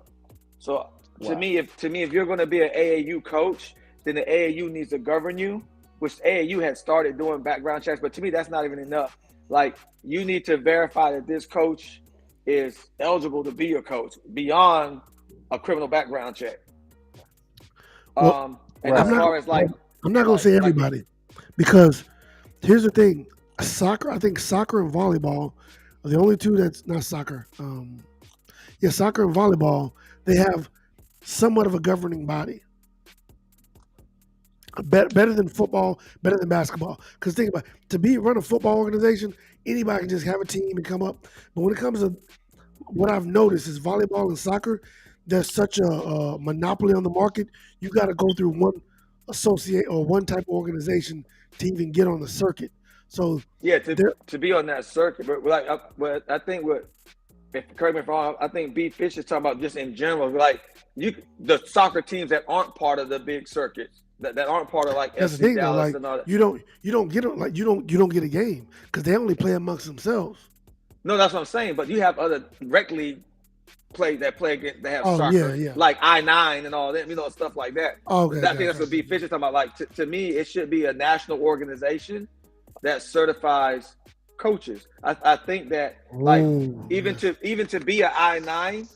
So to wow. me, if you're going to be an AAU coach, then the AAU needs to govern you, which AAU had started doing background checks. But to me, that's not even enough. Like you need to verify that this coach is eligible to be your coach beyond a criminal background check. well, And Right. as far as like I'm not gonna say like everybody because here's the thing: I think soccer and volleyball are the only two that's not soccer. Soccer and volleyball, they have somewhat of a governing body. Better than football, better than basketball. Because think about it, run a football organization, anybody can just have a team and come up. But when it comes to what I've noticed is volleyball and soccer, there's such a monopoly on the market. You got to go through one associate or one type of organization to even get on the circuit. So Yeah, there, to be on that circuit, but I think correct me if I'm wrong, I think B Fish is talking about just in general, like the soccer teams that aren't part of the big circuits, that aren't part of like that's the FC thing though. Dallas Like and all that. you don't get it. Like you don't get a game because they only play amongst themselves. No, that's what I'm saying. But you have other rec league that have Oh soccer, yeah. like I-9 and all that, stuff like that. Oh, okay. I think that's what B Fish is talking about. Like to me, it should be a national organization that certifies coaches. I think that like even to be an I-9,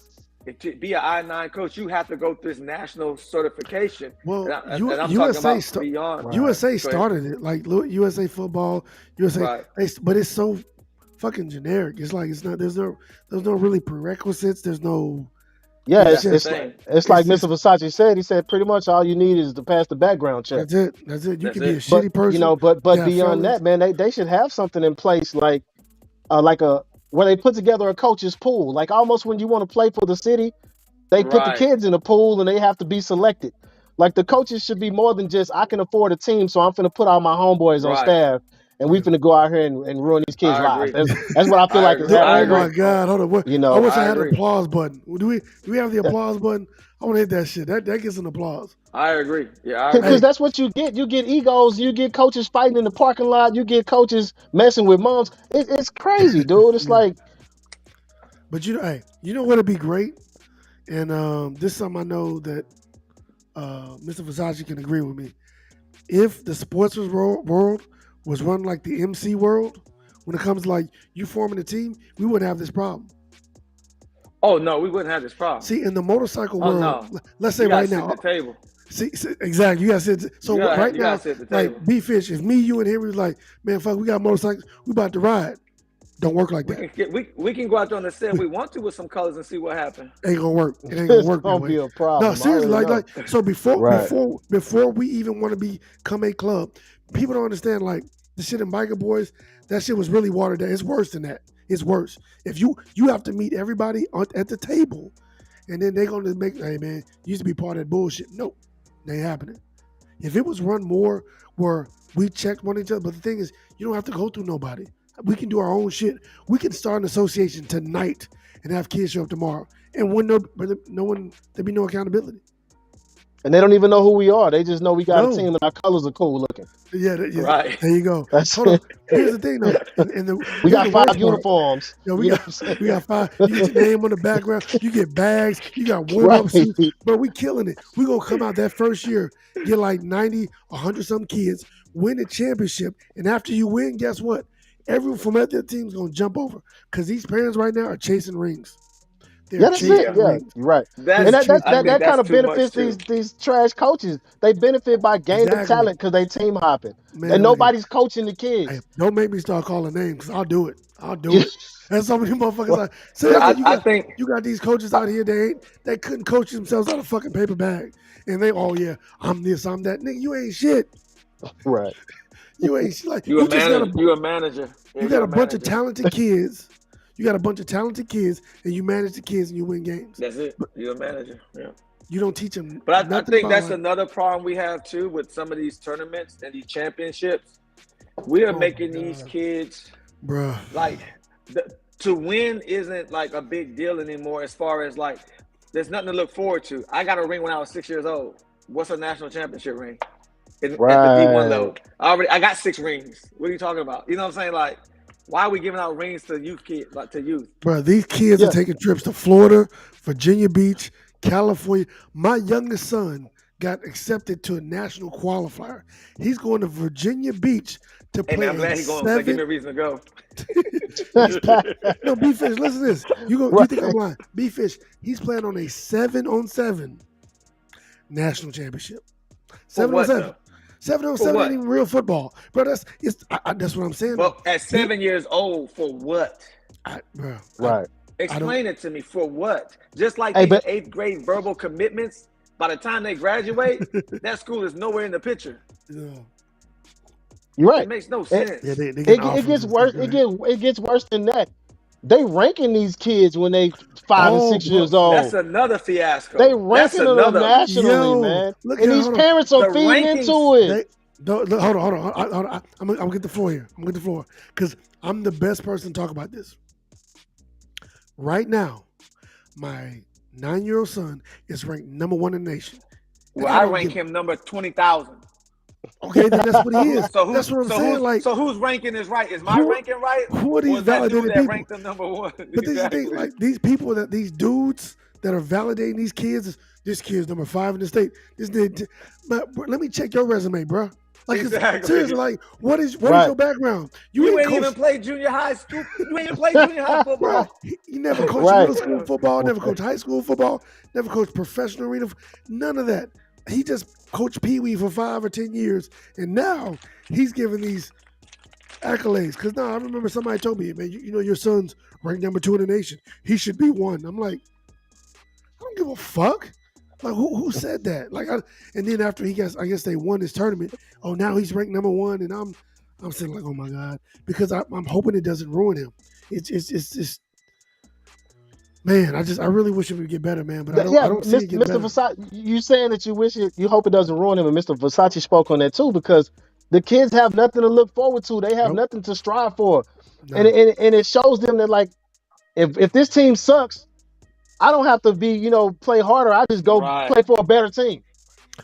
to be an I-9 coach, you have to go through this national certification. Well, and I'm USA talking about beyond. USA started it, like USA football, USA, Right. but it's so fucking generic. It's like it's not. There's no really prerequisites. There's no. Yeah, That's it's the thing. like it's Mr. Versace said. He said pretty much all you need is to pass the background check. That's it. You That's can be a it. shitty But person. but yeah, beyond fellas. that, man, they should have something in place like where they put together a coach's pool. Like almost when you want to play for the city, they put the Right. kids in a pool and they have to be selected. Like the coaches should be more than just I can afford a team, so I'm finna put all my homeboys on Right. staff and we finna go out here and ruin these kids' I lives. agree. That's what I feel I like is agree. Oh happening. my God! Hold on. What, You I know, wish I I had an agree. applause button. Do we have the applause button? I want to hit that shit. That gets an applause. I agree. Yeah, I because agree. that's what you get. You get egos. You get coaches fighting in the parking lot. You get coaches messing with moms. It's crazy, dude. It's Yeah. like But you know what'd be great, and this is something I know that Mr. Versace can agree with me. If the sports world was run like the MC world, when it comes to like you forming a team, we wouldn't have this problem. Oh no, we wouldn't have this problem. See, in the motorcycle Oh, world, no. let's say You gotta right sit now, at the table. see, exactly, you got to sit. So You gotta- right you now, gotta sit at the table. like B Fish, if me, you, and Henry was like, man, fuck, we got motorcycles, we about to ride. Don't work like that. We can go out there on the set if we want to with some colors and see what happens. Ain't gonna work. It ain't gonna it's work that gonna way. be a problem. No, seriously, I already know. like so Right. before we even want to become a club, people don't understand like the shit in Biker Boys, that shit was really watered down. It's worse than that. It's worse. If you have to meet everybody at the table, and then they're gonna make, hey man, you used to be part of that bullshit. Nope, they ain't happening. If it was run more where we checked one each other, but the thing is, you don't have to go through nobody. We can do our own shit. We can start an association tonight and have kids show up tomorrow, and when there'd be no accountability. And they don't even know who we are. They just know we got No. a team and our colors are cool looking. Yeah, Right. There you go. That's Hold on. Here's the thing though. we got here's the 5 worst part. uniforms. Yo, You we know got what I'm saying? we got 5. You get your name on the background. You get bags. You got warm up Right. suits. But we killing it. We gonna come out that first year, get like 90, 100 some kids, win the championship, and after you win, guess what? Everyone from other team's gonna jump over because these parents right now are chasing rings. They're Yeah, that's chasing it. Yeah, rings. you're right. That's, And that true. I think kind that's of too much benefits too. these trash coaches. They benefit by gaining Exactly. talent because they team hopping. Man, And look, nobody's coaching the kids. hey, don't make me start calling names because I'll do it. I'll do Yeah. it. And some of you motherfuckers Well, like seriously, I think you got these coaches out here they couldn't coach themselves out of fucking paper bag. And they, oh yeah, I'm this, I'm that. Nigga, you ain't shit. Right. You ain't shit. Like you a just got manager. You a manager. Yeah, you got you're a bunch of manager. talented kids. You got a bunch of talented kids and you manage the kids and you win games. That's it. You're a manager. Yeah. You don't teach them But I nothing think about that's like, another problem we have too with some of these tournaments and these championships. We are Oh my making these God. kids bruh. like to win isn't like a big deal anymore. As far as like, there's nothing to look forward to. I got a ring when I was 6 years old. What's a national championship ring? At the D1 level, I got 6 rings. What are you talking about? You know what I'm saying? Like, why are we giving out rings to youth kids, like to youth? Bruh, these kids Yeah. are taking trips to Florida, Virginia Beach, California. My youngest son got accepted to a national qualifier. He's going to Virginia Beach to Hey play man, I'm glad a he's going. So give me a 7. reason to go. No, B-Fish, listen to this. You Right. think I'm lying. B-Fish, he's playing on a 7-on-7 national championship. For what, 7-on-7. though? 7-on-7 what? ain't even real football. Bro, that's what I'm saying. Well, at 7 years old, for what? Bro, Right. I don't. Explain it to me. For what? Just like Hey, these but 8th grade verbal commitments, by the time they graduate, that school is nowhere in the picture. Yeah, you're It right. makes no It, sense. yeah, they it getting it offers gets and stuff, worse. right? It gets worse than that. They ranking these kids when they 5 and 6 Bro, years That's old. another They fiasco. That's ranking them another. nationally, yo, man. look And here, these hold on. parents are The feeding rankings. into it. They look, hold on. I'm gonna get the floor here. I'm gonna get the floor because I'm the best person to talk about this right now. My 9-year-old son is ranked #1 in the nation. Well, I I don't rank give. him number 20,000. Okay, then that's what he is. So who? That's what I'm So saying. who's? Like, So whose ranking is right? Is my who ranking right, who are or these is that dude validated that people? ranked them #1? But this is the thing, Exactly. like these people that these dudes that are validating these kids, this kid's #5 in the state. But let me check your resume, bro. Like, 'cause seriously, Exactly. like, what is Right. your background? You You ain't ain't even coached, played junior high school. You ain't even played junior high bro. football. You never coached Right. middle school football, never coached high school football, never coached professional arena, none of that. He just coached Pee Wee for 5 or 10 years, and now he's giving these accolades. Because now I remember somebody told me, man, you know your son's ranked #2 in the nation. He should be 1. I'm like, I don't give a fuck. Like who said that? And then after I guess they won this tournament. Oh, now he's ranked #1, and I'm sitting like, oh my god, because I'm hoping it doesn't ruin him. It's just, man, I really wish it would get better, man, but I Yeah, don't see it getting Mr. better. Versace, you saying that you hope it doesn't ruin him, and Mr. Versace spoke on that too, because the kids have nothing to look forward to. They have Nope, nothing to strive for, and no, it shows them that, like, if this team sucks, I don't have to play harder. I just go Right. play for a better team.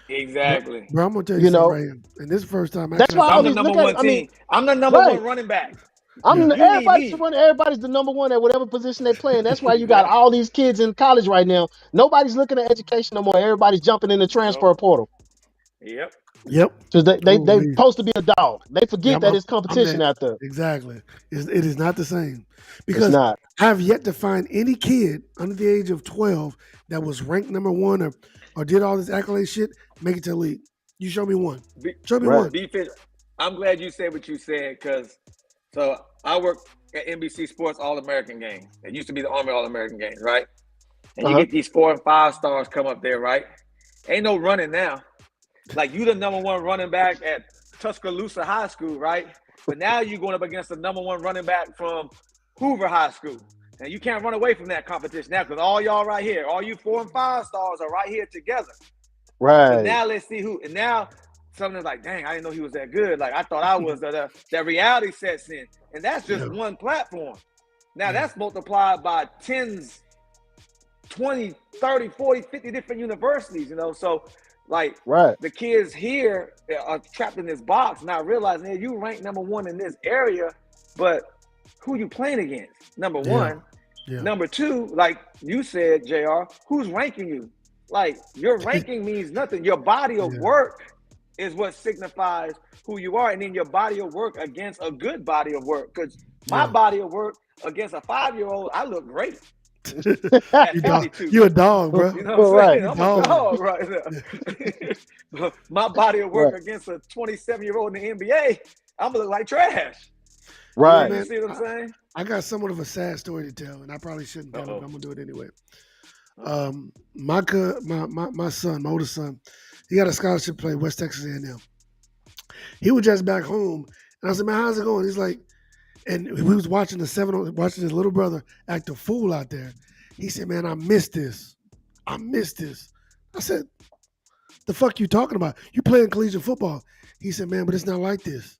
Exactly. bro. I'm gonna tell you You something know, right here, and this is the first time that's actually I why said all I'm the this. these number look at it. one I mean, team. I'm the number right? one running back. Yeah, You need me. Everybody's the number one at whatever position they play, and that's why you got all these kids in college right now. Nobody's looking at education no more. Everybody's jumping in the transfer Nope. portal Yep. yep. because they Ooh, supposed to be a dog. They yeah, forget that it's I'm competition that out there. exactly. It is not the same It's because not. I have yet to find any kid under the age of 12 that was ranked #1 or did all this accolade shit make it to the league. You show me one. Be, Show me Right. one. be I'm glad you said what you said because so I work at NBC Sports All American Games. It used to be the Army All American Games, right? And you Uh-huh. get these 4 and 5 stars come up there, right? Ain't no running now. Like you the #1 running back at Tuscaloosa High School, right? But now you're going up against the #1 running back from Hoover High School. And you can't run away from that competition now because all y'all right here, all you 4 and 5 stars are right here together. So Right. now let's see who. And now something's like, dang, I didn't know he was that good. Like I thought I was. That reality sets in, and that's just Yeah. one platform. Now Yeah. that's multiplied by 10s, 20, 30, 40, 50 different universities. So like Right. the kids here are trapped in this box, not realizing, hey, you rank #1 in this area, but who you playing against? Number Yeah. one. Yeah. Number two, like you said, JR, who's ranking you? Like your ranking means nothing. Your body of Yeah. work is what signifies who you are, and then your body of work against a good body of work. Because my Yeah. body of work against a 5-year-old, I look great You at dog. 52. You a dog, bro. You know what I'm Right. saying? I'm Dog. a dog right now. My body of work Right. against a 27-year-old in the NBA, I'm gonna look like trash. Right. You man, see what I'm saying? I got somewhat of a sad story to tell, and I probably shouldn't tell it, Uh-oh. but I'm gonna do it anyway. My son, my oldest son, he got a scholarship to play West Texas A&M. He was just back home, and I said, "Man, how's it going?" He's like, and we was watching watching his little brother act a fool out there. He said, "Man, I missed this. I missed this." I said, "The fuck you talking about? You playing collegiate football?" He said, "Man, but it's not like this."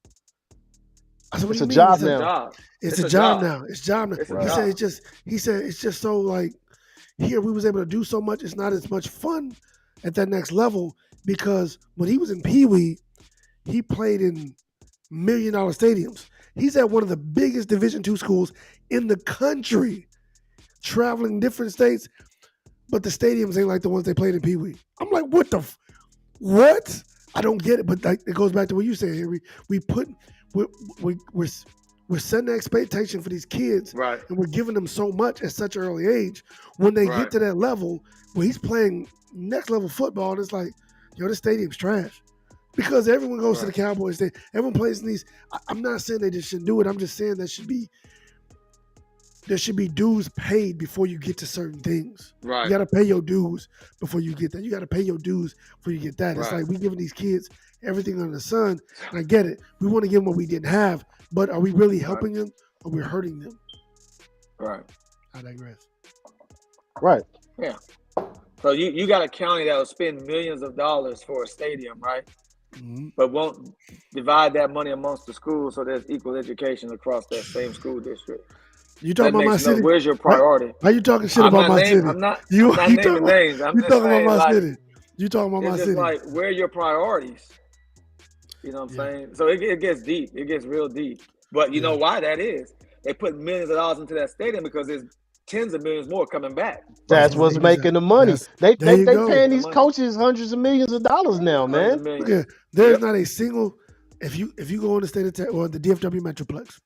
I said, "What It's do a you mean?" job It's a now. job. It's a job now. It's job now. It's a Right. He said it's just so like here we was able to do so much. It's not as much fun at that next level because when he was in Pee Wee, he played in $1 million stadiums. He's at one of the biggest Division II schools in the country, traveling different states, but the stadiums ain't like the ones they played in Pee Wee. I'm like, what? I don't get it, but like, it goes back to what you said here. We're setting the expectation for these kids, Right. and we're giving them so much at such an early age. When they Right. get to that level where he's playing next level football, and it's like, yo, this stadium's trash. Because everyone goes to the Right. Cowboys. Everyone plays in these. I'm not saying they just shouldn't do it. I'm just saying that should be there should be dues paid before you get to certain things. You Right. got to pay your dues before you get that. You got to pay your dues before you get that. It's Right. like we giving these kids everything under the sun. And I get it. We want to give them what we didn't have, but are we really Right. helping them or we're hurting them? Right. I digress. Right. Yeah. So you got a county that will spend millions of dollars for a stadium, right? Mhm. But won't divide that money amongst the schools so there's equal education across that same school district. You talking That about my makes no. city? Where's your priority? Why you talking shit I'm about not my naming. city? I'm not. You I'm not you naming talking about names. I'm you just talking about saying, my like, city? You talking about my it's just city? like where are your priorities? You know what I'm Yeah. saying? So it gets deep. It gets real deep. But you know Yeah. why that is? They put millions of dollars into that stadium because there's tens of millions more coming back. That's That's where the what's money's making at. the money. That's They there they you they go. paying Making the these money. coaches hundreds of millions of dollars now, Hundreds of man. millions. Look at there's Yep. not a single if you go in the state of Texas or the DFW Metroplex,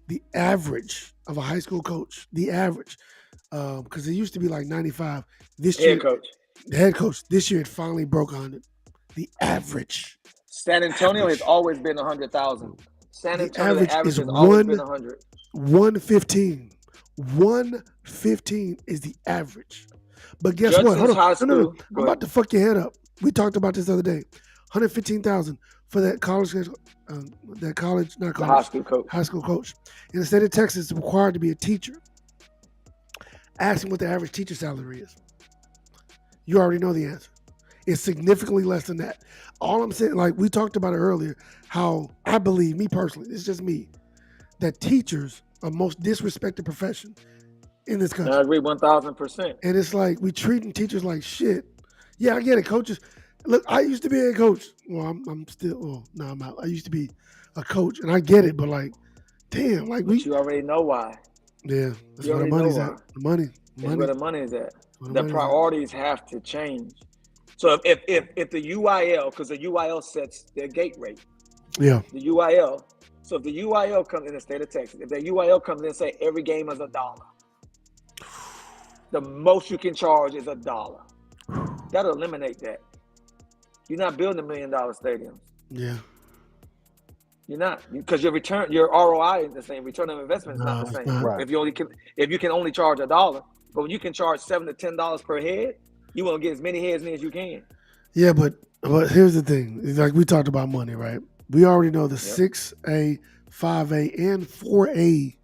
the average of a high school coach, the average, because it used to be like 95. This year, Head coach. the head coach, this year it finally broke 100. The average, San Antonio has average, always been 100,000. San the Antonio, the average average is has always been 100. 115. 115 is the average. But guess what? Hold Judson's on. High No. School. I'm Go about ahead. to fuck your head up. We talked about this the other day. 115,000 for that college, not The high college, school coach. high school coach. In the state of Texas, it's required to be a teacher. Ask him what the average teacher salary is. You already know the answer. It's significantly less than that. All I'm saying, like we talked about it earlier, how I believe, me personally, it's just me, that teachers are most disrespected profession in this I country. agree 1,000%. And it's like we treating teachers like shit. Yeah, I get it. Coaches, look, I used to be a coach. Well, I'm still. Well, no, I'm out. I used to be a coach, and I get it. But like, damn, like But you already know why. yeah, that's You where the already know money's why. at. The money, It's where the money is at. where The money's at. priorities have to change. So if the UIL, because the UIL sets their gate rate, Yeah, the UIL. So if the UIL comes in the state of Texas, if the UIL comes in and say every game is $1, the most you can charge is $1. That'll eliminate that. You're not building $1 million stadiums. yeah. You're not, because your ROI is the same. Return on investment is No, not the it's same. not. Right. If you can only charge $1, but when you can charge $7 to $10 per head, you want to get as many heads in as you can. Yeah, but here's the thing. It's like we talked about money, right? We already know the Yep. 6A, 5A, and 4A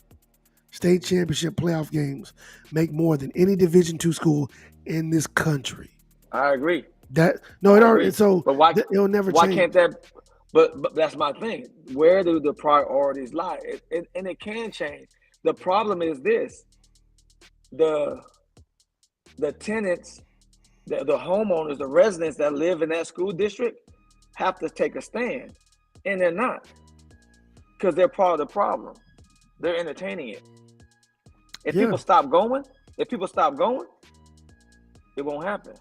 state championship playoff games make more than any Division II school in this country. I agree. That no, it I already agree. so But why? it'll never Why change. can't that? But that's my thing. Where do the priorities lie? And it can change. The problem is this: the tenants, the homeowners, the residents that live in that school district have to take a stand, and they're not, because they're part of the problem. They're entertaining it. If Yeah. people stop going, it won't happen.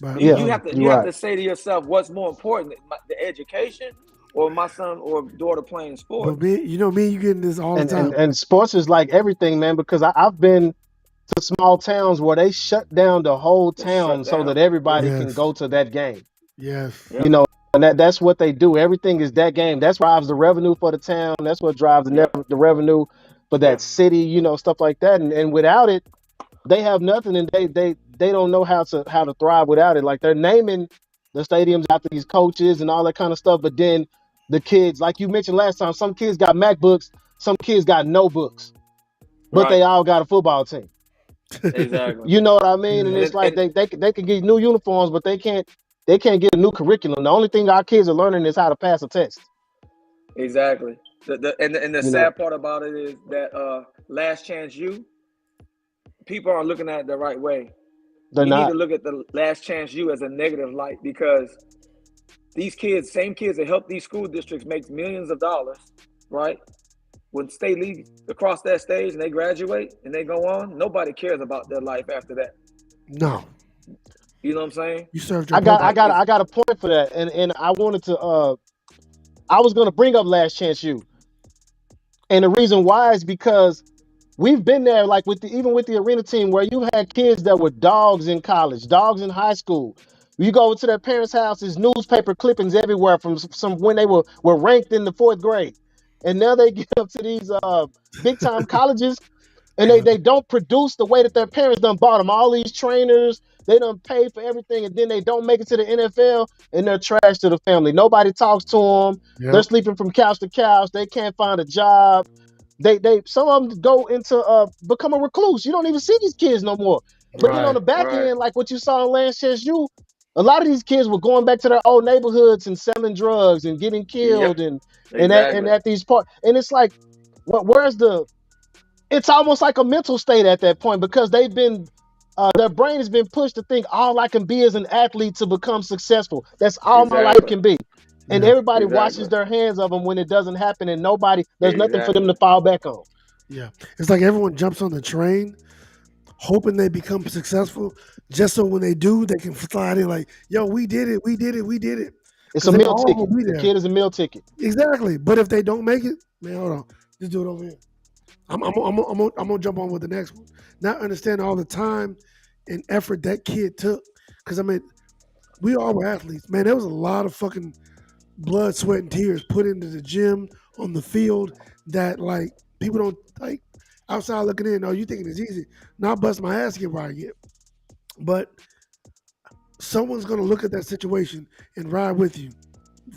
But, Yeah. You have to You're have right. to say to yourself, what's more important, the education or my son or daughter playing sports? but me, you getting this all the And time. and sports is like everything, man. Because I've been to small towns where they shut down the whole They town shut so that down. everybody can Yes. go to that game. Yes. Yep. You know, and that's what they do. Everything is that game. That's what drives the revenue for the town. That's what drives Yep. the revenue for that Yep. city. You know, stuff like that. And without it, they have nothing, and they don't know how to thrive without it. Like they're naming the stadiums after these coaches and all that kind of stuff, but then the kids, like you mentioned last time, some kids got MacBooks, some kids got no books, but Right. they all got a football team. Exactly. You know what I mean? And Yeah. it's like And- they can get new uniforms, but they can't get a new curriculum. The only thing our kids are learning is how to pass a test. Exactly. The You know. sad part about it is that Last Chance U, people aren't looking at it the right way. They're You need not. to look at the Last Chance U as a negative light, because these kids, same kids that help these school districts make millions of dollars, right? When they leave across that stage and they graduate and they go on, nobody cares about their life after that. No, You know what I'm saying? you served your I got purpose. a point for that, and I wanted to I was gonna bring up Last Chance U, and the reason why is because we've been there, like even with the arena team, where you had kids that were dogs in college, dogs in high school. You go to their parents' houses, newspaper clippings everywhere from some when they were ranked in the 4th grade, and now they get up to these big time colleges, And they don't produce the way that their parents done bought them. All these trainers, they done pay for everything, and then they don't make it to the NFL, and they're trash to the family. Nobody talks to them. They're Yep. sleeping from couch to couch. They can't find a job. They some of them go into become a recluse. You don't even see these kids no more. But then on the Right, back right. end, like what you saw in Lancaster U, a lot of these kids were going back to their old neighborhoods and selling drugs and getting Yep, killed and exactly. at these parts. And it's like, where's the? It's almost like a mental state at that point because they've been. Their brain has been pushed to think all I can be is an athlete to become successful. That's all my life Exactly, can be. And Yeah. everybody washes exactly, their hands of them when it doesn't happen, and there's nothing for them exactly. to fall back on. Yeah. It's like everyone jumps on the train hoping they become successful just so when they do, they can slide in like, yo, we did it, we did it, we did it. It's Because a they meal all ticket. will be The there. kid is a meal ticket. Exactly. But if they don't make it, man, hold on. Just do it over here. I'm gonna jump on with the next one. Not understanding all the time and effort that kid took. Because I mean, we all were athletes. Man, there was a lot of fucking blood, sweat, and tears put into the gym, on the field that like people don't like outside looking in. Oh, you thinking it's easy. Not bust my ass to get where I get. But someone's gonna look at that situation and ride with you.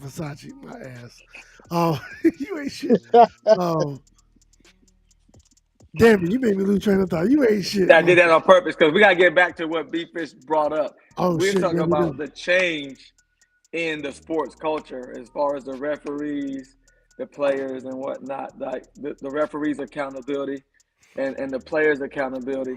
Versace, my ass. Oh, you ain't shit. Oh, damn it, you made me lose train of thought. You ain't shit. I did that on purpose because we gotta get back to what B Fish brought up. Oh We're shit, talking yeah, we about do. the change in the sports culture as far as the referees, the players, and whatnot. Like the referees' accountability and the players' accountability.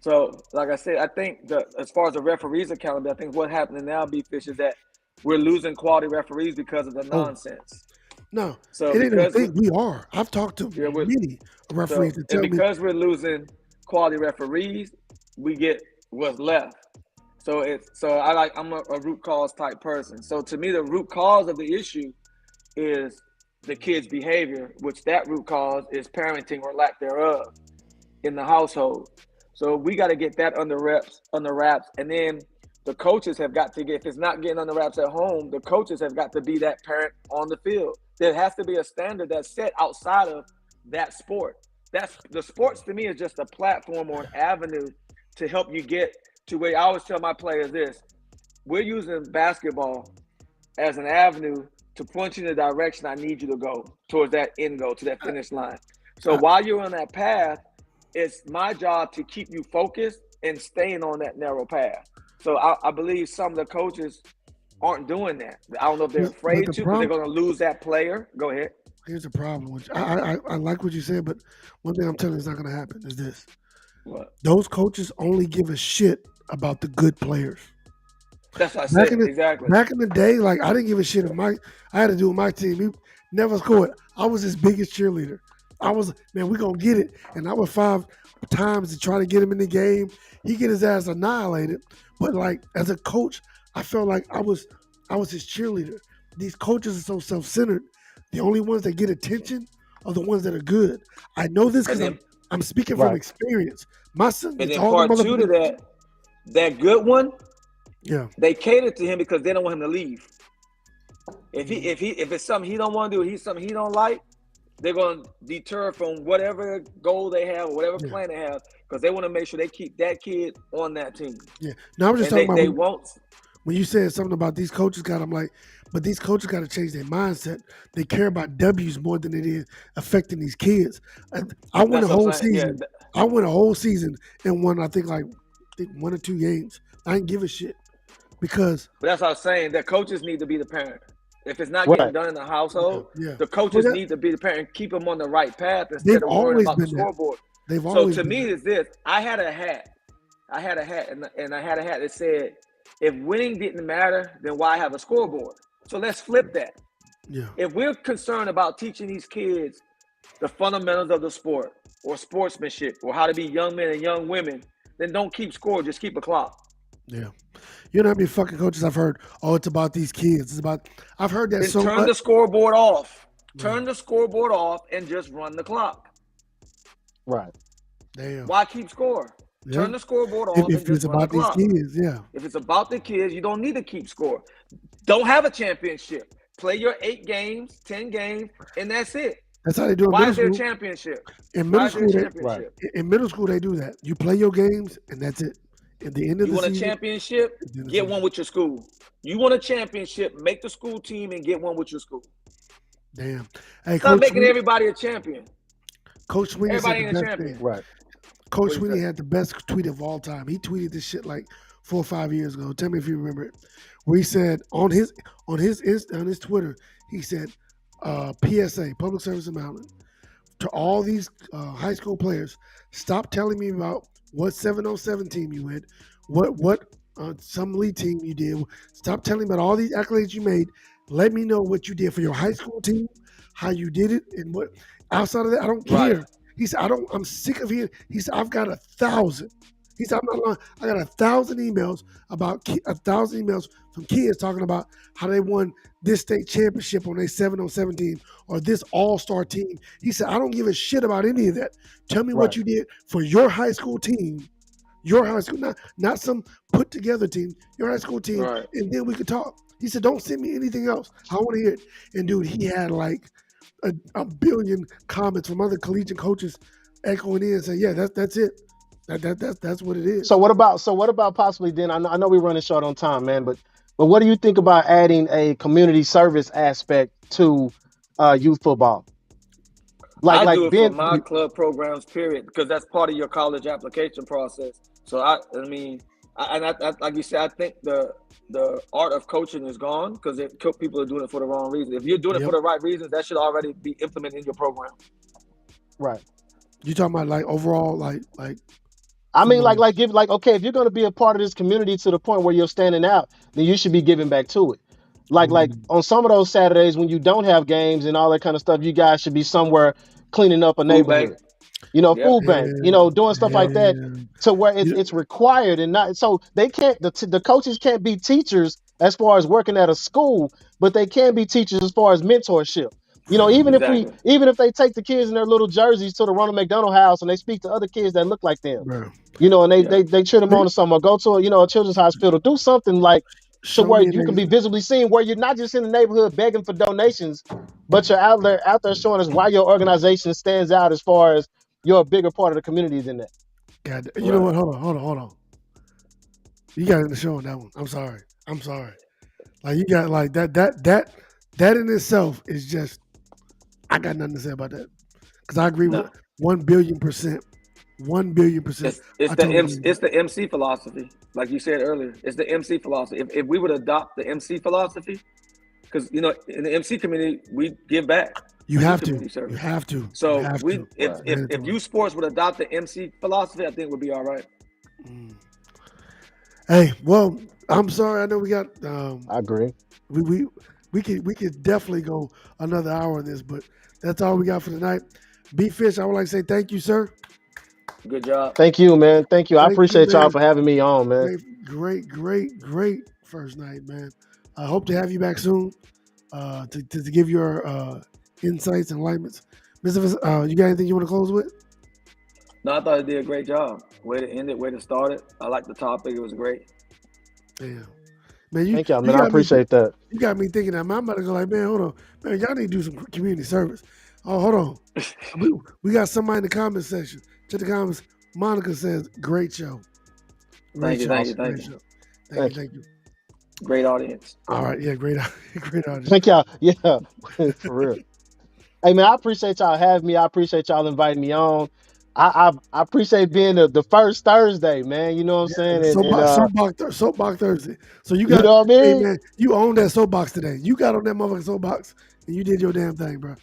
So, like I said, I think as far as the referees' accountability, I think what happening now, B Fish, is that we're losing quality referees because of the Oh nonsense. no, So it ain't a because we, thing. We are. I've talked to yeah, we're many referees so that and tell me, because we're losing quality referees, we get what's left. I'm a root cause type person. So to me, the root cause of the issue is the kid's behavior, which that root cause is parenting or lack thereof in the household. So we got to get that under wraps, and then the coaches have got to get. If it's not getting under wraps at home, the coaches have got to be that parent on the field. There has to be a standard that's set outside of that sport. That's the sports to me is just a platform or an avenue to help you get to where I always tell my players this: we're using basketball as an avenue to point you in the direction I need you to go towards that end goal, to that finish line. So I, while you're on that path, it's my job to keep you focused and staying on that narrow path. So I believe some of the coaches aren't doing that. I don't know if they're but afraid the to because they're problem going to lose that player. Go ahead. here's the problem. Which I like what you said, but one thing I'm telling you is not gonna happen is this: What? those coaches only give a shit about the good players. That's what I Back in said. the Exactly. back in the day, like I didn't give a shit if I had to do with my team. He never scored. I was his biggest cheerleader. I was, man, we gonna get it. And I would 5 times to try to get him in the game. He get his ass annihilated. But like as a coach, I felt like I was his cheerleader. These coaches are so self-centered. The only ones that get attention are the ones that are good. I know this And because then I'm speaking from Right. experience. My son and gets then all the part two to motherfuckers. that good one, Yeah. they cater to him because they don't want him to leave. If it's something he don't want to do, he's something he don't like, they're going to deter from whatever goal they have or whatever Yeah. plan they have because they want to make sure they keep that kid on that team. Yeah. No, I'm just And talking about they won't. when you said something about these coaches I'm like, but these coaches got to change their mindset. They care about W's more than it is affecting these kids. I went That's a what I'm whole saying. Yeah, season. I went a whole season and won, I think 1 or 2 games. I didn't give a shit because but that's what I'm saying. That coaches need to be the parent. If it's not getting Right. done in the household, yeah, the well, coaches need to be the parent and keep them on the right path they've instead of worrying always about the been that. scoreboard. They've So always to been me, that. it's this. I had a hat, and I had a hat that said, "If winning didn't matter, then why have a scoreboard?" So let's flip that. Yeah, If we're concerned about teaching these kids the fundamentals of the sport or sportsmanship or how to be young men and young women, then don't keep score. Just keep a clock. yeah. You know how many fucking coaches I've heard? Oh, it's about these kids. It's about. I've heard that Then so turn much. the scoreboard off. Yeah. Turn the scoreboard off and just run the clock. Right. Damn. Why keep score? Yeah. Turn the scoreboard off If and it's just run the about these clock. kids, yeah. If it's about the kids, you don't need to keep score. Don't have a championship. Play your 8 games, 10 games, and that's it. That's how they do in Why middle is there a school. championship? In Why middle is there a school, championship? in middle school they do that. You play your games and that's it. At the end of You the want a season, championship? at the end of the Get season. one with your school. You want a championship? Make the school team and get one with your school. Damn. Hey, Stop Coach making Sweeney, everybody a champion. Coach Sweeney said Everybody the ain't a best champion. thing. Right. Coach What do you Sweeney say? had the best tweet of all time. He tweeted this shit like 4 or 5 years ago. Tell me if you remember it. Where he said on his Twitter, he said, PSA, public service announcement, to all these high school players, stop telling me about what 707 team you went, what some league team you did. Stop telling me about all these accolades you made. Let me know what you did for your high school team, how you did it, and what. Outside of that, I don't care. Right. He said, I'm sick of hearing. He said, I've got 1,000. He said, I'm not lying. I got 1,000 emails about 1,000 emails from kids talking about how they won this state championship on their 707 team or this all-star team. He said, I don't give a shit about any of that. Tell me what Right. you did for your high school team, your high school, not some put together team, your high school team, Right. and then we could talk. He said, don't send me anything else. I want to hear it. And dude, he had like a billion comments from other collegiate coaches echoing in and saying, yeah, that's it. That's what it is. So what about possibly then? I know we're running short on time, man, but what do you think about adding a community service aspect to youth football? I Like do it for being my club programs, period, because that's part of your college application process. So I mean, like you said, I think the art of coaching is gone because people are doing it for the wrong reason. If you're doing it Yep. for the right reasons, that should already be implemented in your program. right. You talking about like overall, like I mean, football. okay, if you're going to be a part of this community to the point where you're standing out, then you should be giving back to it. Like on some of those Saturdays when you don't have games and all that kind of stuff, you guys should be somewhere cleaning up a Food neighborhood. bank. Food Yep. bank, doing stuff like that to where it's required and not so they can't the coaches can't be teachers as far as working at a school, but they can be teachers as far as mentorship. Even Exactly. if they take the kids in their little jerseys to the Ronald McDonald House and they speak to other kids that look like them, Bro, and they Yeah. they cheer them on to something or go to a children's hospital, do something like to show where me you an can be ex- visibly seen, where you're not just in the neighborhood begging for donations, but you're out there showing us why your organization stands out as far as you're a bigger part of the community than that. God, you know what? Hold on. You got in the show on that one. I'm sorry. Like you got like that in itself is just. I got nothing to say about that because I agree with 1,000,000,000%. 1,000,000,000%. It's the MC philosophy, like you said earlier. It's the MC philosophy. If we would adopt the MC philosophy, because in the MC community we give back. You have to. community service. You have to. So You have to. if youth sports would adopt the MC philosophy, I think we'd be all right. Hey, well, I'm sorry. I know we got. I agree. We could definitely go another hour on this, but that's all we got for tonight. B-Fish, I would like to say thank you, sir. Good job. Thank you, man. Thank you. I Thank you, appreciate y'all man. for having me on, man. Great first night, man. I hope to have you back soon to give your insights and enlightenments. Mr. You got anything you want to close with? No, I thought it did a great job. Way to end it, way to start it. I like the topic. It was great. Damn. Man, Thank y'all, man. I appreciate that. You got me thinking that, man. I'm about to go like, man, hold on. Man, y'all need to do some community service. Oh, hold on. we got somebody in the comment section. Check the comments. Monica says, great show. Thank you. Thank you. Great audience. All right, yeah, great audience. Thank y'all. Yeah, for real. Hey, man, I appreciate y'all having me. I appreciate y'all inviting me on. I appreciate being the first Thursday, man. You know what I'm saying? Soapbox Thursday. So you got, you know what I mean? hey, man, you own that soapbox today. You got on that motherfucking soapbox and you did your damn thing, bro.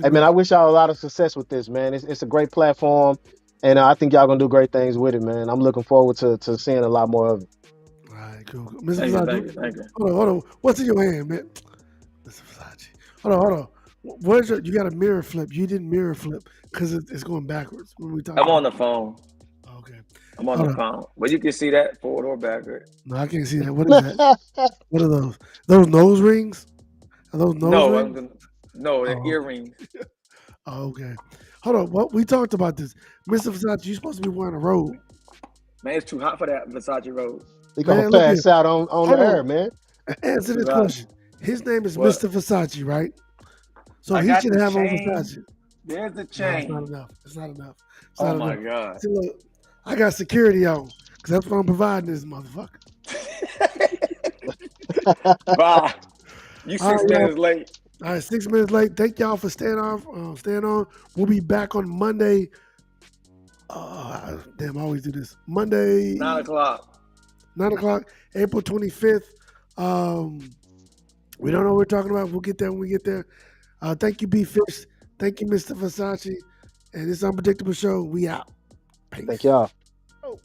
Hey, man, I wish y'all a lot of success with this, man. It's a great platform, and I think y'all gonna do great things with it, man. I'm looking forward to seeing a lot more of it. All right, cool. Thank you. Hold on. What's in your hand, man? Mr. Versace. Hold on. Where's you got a mirror flip? You didn't mirror flip because it's going backwards. When we talk I'm on the phone. Okay. I'm on the phone. But you can see that forward or backward. No, I can't see that. What is that? What are those? Those nose rings? Are those nose rings? No, they're earrings. Oh, okay. Hold on. What we talked about this. Mr. Versace, you're supposed to be wearing a robe. Man, it's too hot for that Versace robe. He gonna Man, look pass here. out on the air, man. Answer this Right. question. His name is What? Mr. Versace, right? So I he got should the have on chain. Versace. There's the No, it's not chain. enough. It's not enough. It's Oh not my enough. god. See, look, I got security on because that's what I'm providing this motherfucker. Bye. You All 6 right, y'all. minutes late. All right, 6 minutes late. Thank y'all for staying on. We'll be back on Monday. Damn, I always do this. Monday, 9 o'clock. 9 o'clock, April 25th. We don't know what we're talking about. We'll get there when we get there. Thank you, B-Fish. Thank you, Mr. Versace. And this Unpredictable Show, we out. Peace. Thank y'all. Oh,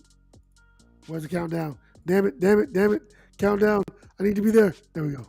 where's the countdown? Damn it. Countdown. I need to be there. There we go.